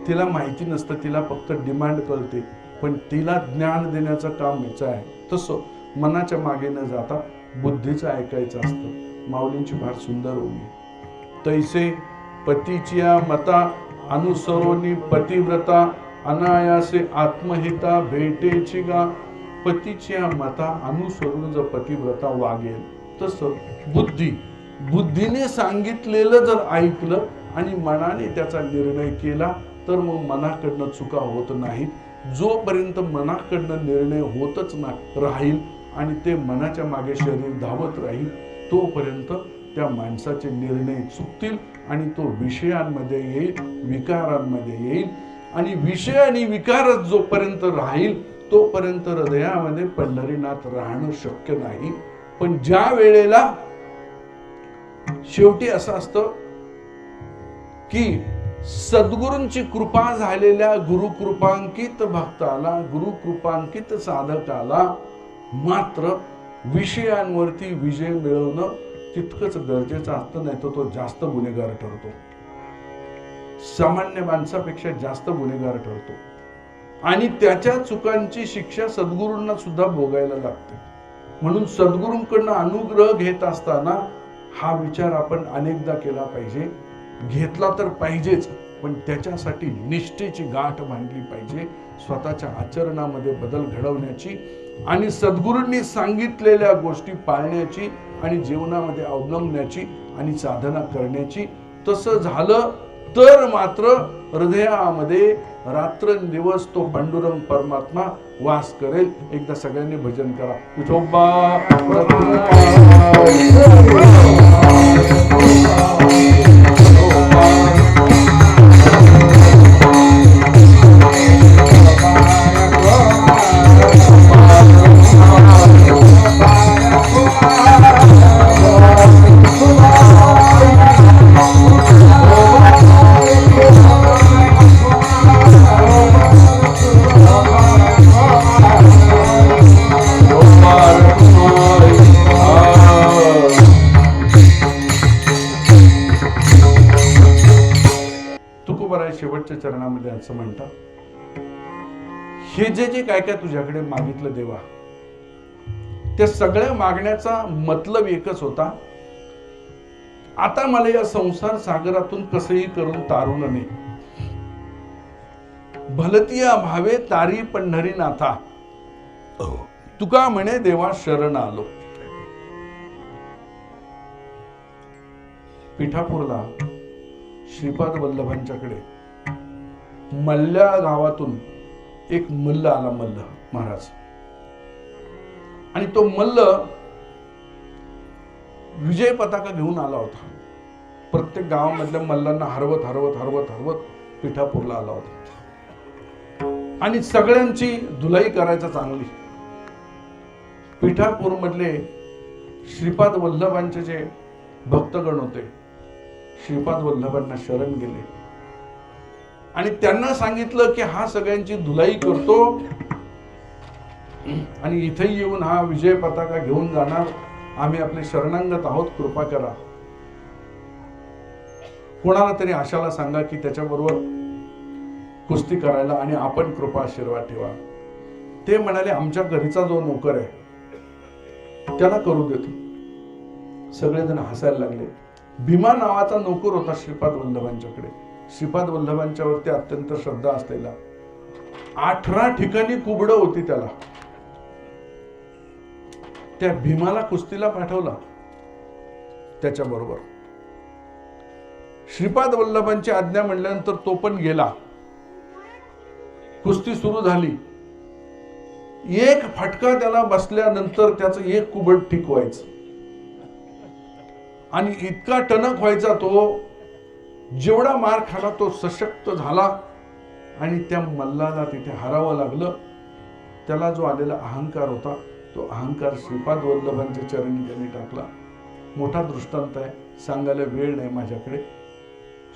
तिला माहिती नसतं, तिला फक्त डिमांड कळते, पण तिला ज्ञान देण्याचं काम हिचं आहे. तसं मनाच्या मागे न जाता बुद्धीचं ऐकायचं असतं. माऊलींची फार सुंदर ओवी. तैसे पतीच्या मता अनुसरोनी पतिव्रता, अनायासे आत्महिता भेटेची गा. पतीच्या मता अनुसरून जर पतिव्रता वागेल तसं बुद्धीने सांगितलेलं जर ऐकलं आणि मनाने त्याचा निर्णय केला तर मग मनाकडनं चुका होत नाहीत। जोपर्यंत मनाकडनं निर्णय होतच राहील आणि ते मनाच्या मागे शरीर धावत राहील तोपर्यंत त्या माणसाचे निर्णय चुकतील आणि तो विषयांमध्ये येईल, विकारांमध्ये येईल आणि विषय आणि विकारच जोपर्यंत राहील तोपर्यंत हृदयामध्ये पंढरीनाथ राहणं शक्य नाही। पण ज्या वेळेला शेवटी असं असतं की सद्गुरूंची कृपा झालेल्या गुरुकृपांकित भक्ताला, गुरुकृपांकित साधकाला मात्र विषयांवरती विजय मिळवणं तितकंच गरजेचं असतं, नाही तर तो जास्त गुन्हेगार ठरतो, सामान्य माणसापेक्षा जास्त गुन्हेगार ठरतो आणि त्याच्या चुकांची शिक्षा सद्गुरूंना सुद्धा भोगायला लागते। म्हणून सद्गुरूंकडनं अनुग्रह घेत असताना हा विचार आपण अनेकदा केला पाहिजे। घेतला तर पाहिजेच, पण त्याच्यासाठी निष्ठेची गाठ बांधली पाहिजे, स्वतःच्या आचरणामध्ये बदल घडवण्याची आणि सद्गुरूंनी सांगितलेल्या गोष्टी पाळण्याची आणि जीवनामध्ये अवलंबण्याची आणि साधना करण्याची। तसं झालं तर मात्र हृदयामध्ये रात्रंदिवस तो पांडुरंग परमात्मा वास करेल। एकदा सगळ्यांनी भजन करा। विठोबा शेवटच्या चरणामध्ये असं म्हणतात, हे जे काय काय तुझ्याकडे मागितलं देवा, त्या सगळ्या मागण्याचा मतलब एकच होता, आता मला या संसार सागरातून कसंही करून तारू नये, भलतिया भावे तारी पंढरीनाथा, तुका म्हणे देवा शरण आलो। पिठापूरला श्रीपाद वल्लभांच्याकडे मल्ल्या गावातून एक मल्ल आला, मल्ल महाराज, आणि तो मल्ल विजय पताका घेऊन आला होता। प्रत्येक गावामधल्या मल्लांना हरवत हरवत हरवत हरवत पिठापूरला आला होता आणि सगळ्यांची धुलाई करायचा चांगली। पिठापूर मधले श्रीपाद वल्लभांचे जे भक्तगण होते श्रीपाद वल्लभांना शरण गेले आणि त्यांना सांगितलं की हा सगळ्यांची धुलाई करतो आणि इथे येऊन हा विजय पताका घेऊन जाणार, आम्ही आपले शरणांगत आहोत, कृपा करा। कोणाला तरी आशाला सांगा की त्याच्याबरोबर कुस्ती करायला आणि आपण कृपा आशीर्वाद ठेवा। ते म्हणाले आमच्या घरीचा जो नोकर आहे त्याला करू देतो। सगळेजण हसायला लागले। भीमा नावाचा नोकर होता श्रीपाद वल्लभांच्याकडे, श्रीपाद वल्लभांच्यावरती अत्यंत श्रद्धा असलेला, 18 ठिकाणी कुबडं होती त्याला। त्या भीमाला कुस्तीला पाठवला त्याच्याबरोबर। श्रीपाद वल्लभांची आज्ञा म्हणल्यानंतर तो पण गेला। कुस्ती सुरू झाली, एक फटका त्याला बसल्यानंतर त्याचं एक कुबड ठीक व्हायचं आणि इतका टणक व्हायचा तो, जेवढा मार खाला तो सशक्त झाला आणि त्या मल्लाला तिथे हरावं लागलं। त्याला जो आलेला अहंकार होता तो अहंकार श्रीपाद वल्लभांच्या चरणी त्यांनी टाकला। मोठा दृष्टांत आहे, सांगायला वेळ नाही माझ्याकडे।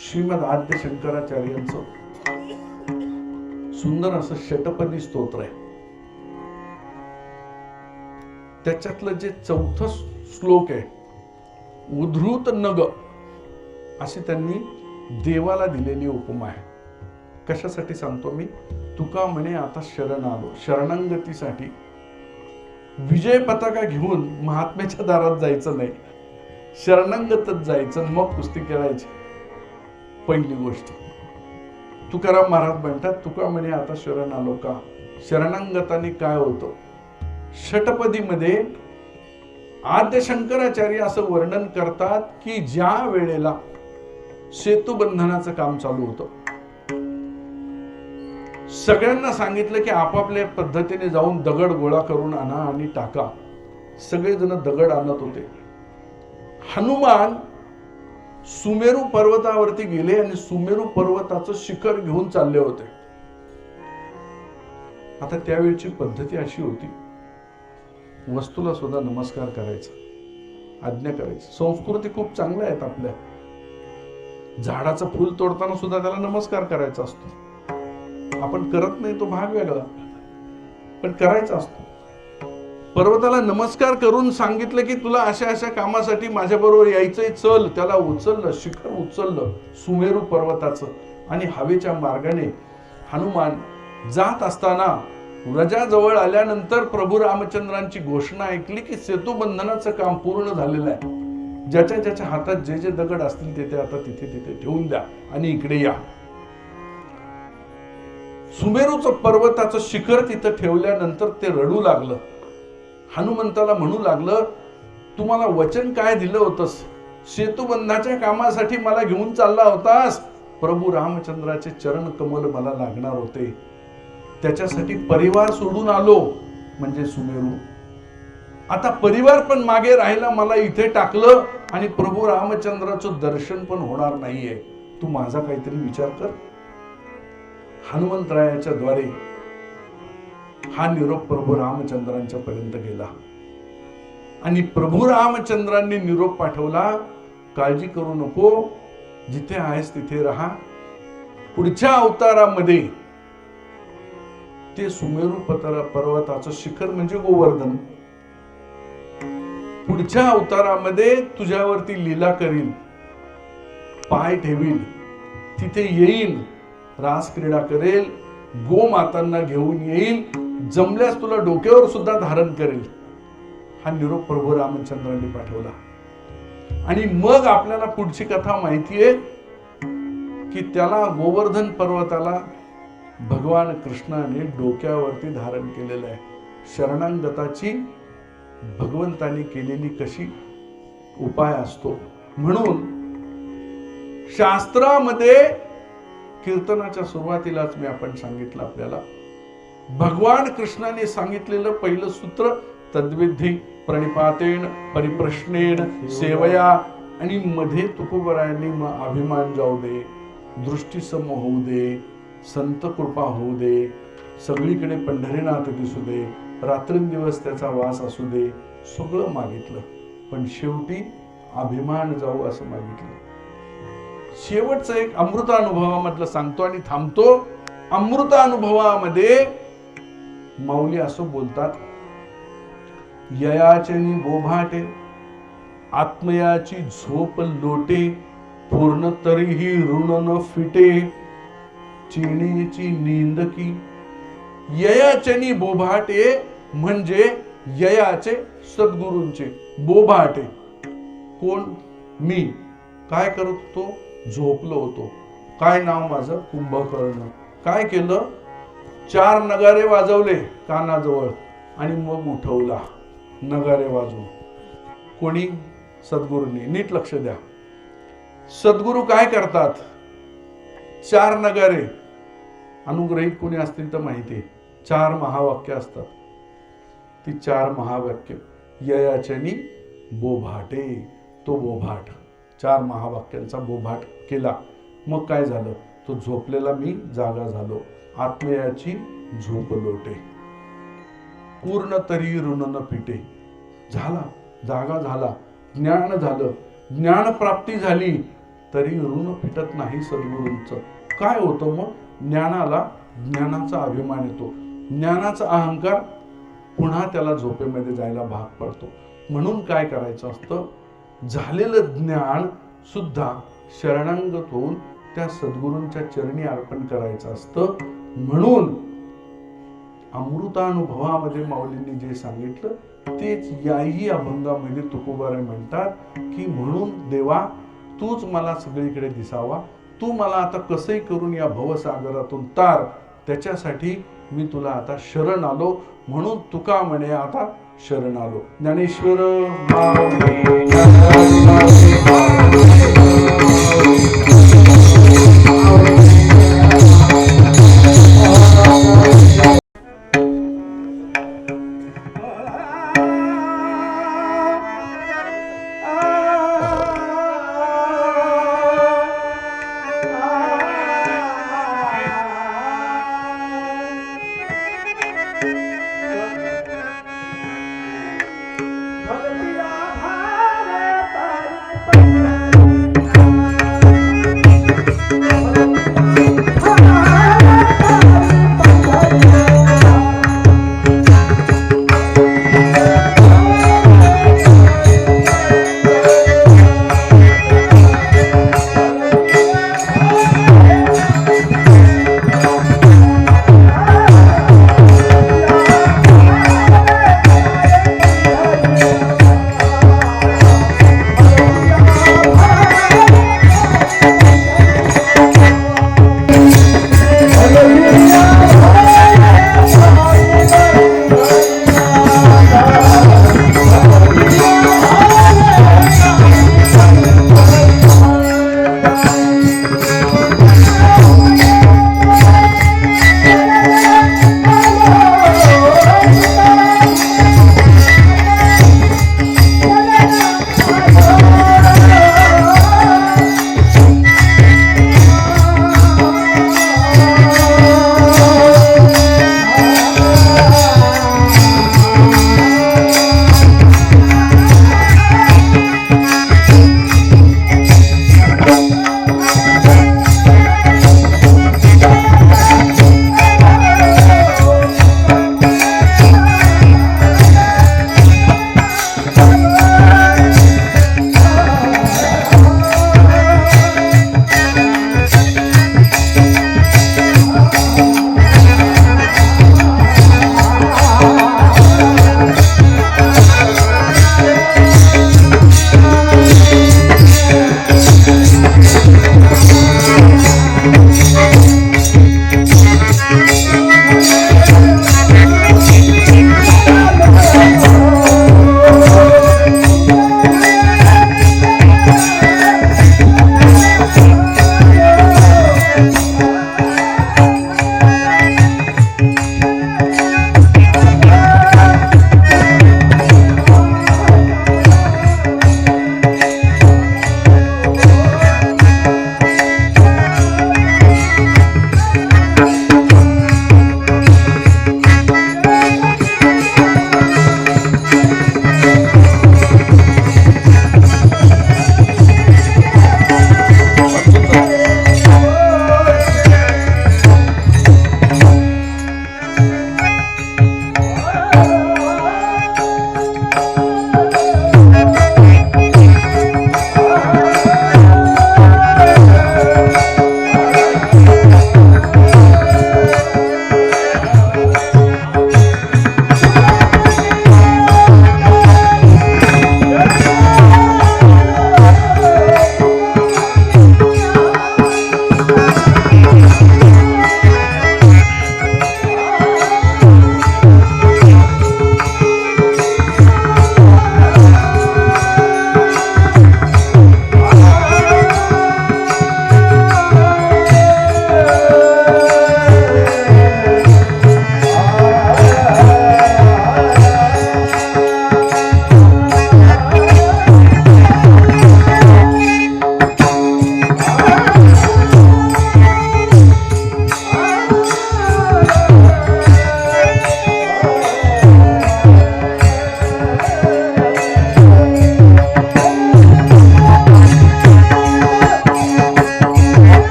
श्रीमद आद्य शंकराचार्यांचं सुंदर असं षटपदी स्तोत्र आहे, त्याच्यातलं जे 4थं श्लोक आहे, उद्धृत नग, अशी त्यांनी देवाला दिलेली उपमा आहे। कशासाठी सांगतो मी, तुका म्हणे आता शरण आलो, शरणांगतीसाठी। विजय पताका घेऊन महात्म्याच्या दारात जायचं नाही, शरणांगतच जायचं, मग कुस्ती खेळायची। पहिली गोष्ट तुकाराम महाराज म्हणतात, तुका म्हणे आता शरण आलो का, शरणांगताने काय होतं, षटपदीमध्ये आद्य शंकराचार्य असं वर्णन करतात की ज्या वेळेला सेतुबंधनाचं काम चालू होतं, सगळ्यांना सांगितलं की आपापल्या पद्धतीने जाऊन दगड गोळा करून आणा आणि टाका. सगळेजण दगड आणत होते. हनुमान सुमेरू पर्वतावरती गेले आणि सुमेरू पर्वताचं शिखर घेऊन चालले होते. आता त्यावेळची पद्धती अशी होती, वस्तूला सुद्धा नमस्कार करायचा, आज्ञा करायची. संस्कृती खूप चांगल्या आहेत आपल्या. झाडाचं फुल तोडताना सुद्धा त्याला नमस्कार करायचा असतो. आपण करत नाही तो भाग वेगळा, पण करायचा असतो. पर्वताला नमस्कार करून सांगितलं की तुला अशा अशा कामासाठी माझ्या बरोबर यायचंय, चल. त्याला उचललं, शिखर उचललं सुमेरू पर्वताचं, आणि हवेच्या मार्गाने हनुमान जात असताना व्रजाजवळ आल्यानंतर प्रभू रामचंद्रांची घोषणा ऐकली की सेतुबंधनाचं काम पूर्ण झालेलं आहे. ज्याच्या ज्याच्या हातात जे जे दगड असतील ते आता तिथे तिथे ठेवून द्या आणि इकडे या. सुमेरूचं पर्वताचं शिखर तिथं ठेवल्यानंतर ते रडू लागलं. हनुमंताला म्हणू लागलं, तुम्हाला वचन काय दिलं होतंस? सेतुबंधाच्या कामासाठी मला घेऊन चालला होतास. प्रभू रामचंद्राचे चरण कमल मला लागणार होते, त्याच्यासाठी परिवार सोडून आलो, म्हणजे सुमेरू. आता परिवार पण मागे राहिला, मला इथे टाकलं आणि प्रभू रामचंद्राचं दर्शन पण होणार नाहीये. तू माझा काहीतरी विचार कर. हनुमंतरायाच्या द्वारे हा निरोप प्रभू रामचंद्रांच्या पर्यंत गेला आणि प्रभू रामचंद्रांनी निरोप पाठवला, काळजी करू नको, जिथे आहेस तिथे राहा. पुढच्या अवतारामध्ये ते सुमेरू पर्वताचं शिखर म्हणजे गोवर्धन, पुढच्या अवतारामध्ये तुझ्यावरती लीला करील, पाय ठेवील, तिथे येईल, रास क्रीडा करेल, गोमातांना घेऊन येईल, जमल्यास तुला डोक्यावर सुद्धा धारण करेल. हा निरोप प्रभू रामचंद्रांनी पाठवला. आणि मग आपल्याला पुढची कथा माहितीये की त्याला गोवर्धन पर्वताला भगवान कृष्णाने डोक्यावरती धारण केलेलं आहे. शरणागताची भगवंतानी केलेली कशी उपाय असतो. म्हणून शास्त्रामध्ये कीर्तनाच्या सुरुवातीलाच आपण सांगितलं, आपल्याला भगवान कृष्णाने सांगितलेलं पहिलं सूत्र तद्विधी प्रणिपातेन परिप्रश्नेन सेवया, आणि मध्ये तुकोबरायांनी मग अभिमान जाऊ दे, दृष्टी सम होऊ दे, संत कृपा होऊ दे, सगळीकडे पंढरीनाथ दिसू दे, रात्रंदिवस त्याचा वास असू दे, सगळं मागितलं. पण शेवटी अभिमान जाऊ असं मागितलं. शेवटचं एक अमृतानुभवामधलं सांगतो आणि थांबतो. अमृतानुभवामध्ये माऊली असं बोलतात, ययाचनी बोभाटे आत्मयाची झोप लोटे, पूर्ण तरीही ऋण न फिटे, चिणीची निंदकी. ययाचनी बोभाटे म्हणजे ययाचे सद्गुरूंचे, बोभाटे कोण? मी. काय करत होतो? झोपलो होतो. काय नाव माझं? कुंभकर्ण. काय केलं? 4 नगारे वाजवले कानाजवळ आणि मग उठवला नगारे वाजवून. कोणी? सद्गुरूंनी. नीट लक्ष द्या. सद्गुरू काय करतात? 4 नगारे. अनुग्रहित कोणी असतील तर माहिती आहे, 4 महावाक्य असतात. ती 4 महावाक्य ययाचनी बोभाटे, तो बोभाट 4 महावाक्यांचा बोभाट केला. मग काय झालं? तो झोपलेला मी जागा झालो. आत्मयाची झोप लोटे, पूर्ण तरी ऋण न फिटे. झाला, जागा झाला, ज्ञान झालं, ज्ञान प्राप्ती झाली, तरी ऋण फिटत नाही सद्गुरूंचं. काय होतं मग? ज्ञानाला ज्ञानाचा अभिमान येतो, ज्ञानाचा अहंकार पुन्हा त्याला झोपेमध्ये जायला भाग पडतो. म्हणून काय करायचं असतं? झालेलं ज्ञान सुद्धा शरणागत होऊन त्या सद्गुरूंच्या चरणी अर्पण करायचं असतं. म्हणून अमृतानुभवामध्ये माऊलींनी जे सांगितलं तेच याही अभंगामध्ये तुकोबाराय म्हणतात की, म्हणून देवा तूच मला सगळीकडे दिसावा, तू मला आता कसंही करून या भवसागरातून तार, त्याच्यासाठी मी तुला आता शरण आलो. म्हणून तुका म्हणे आता शरण आलो. ज्ञानेश्वर माऊली भक्तीला भावे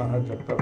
महाराज जगताप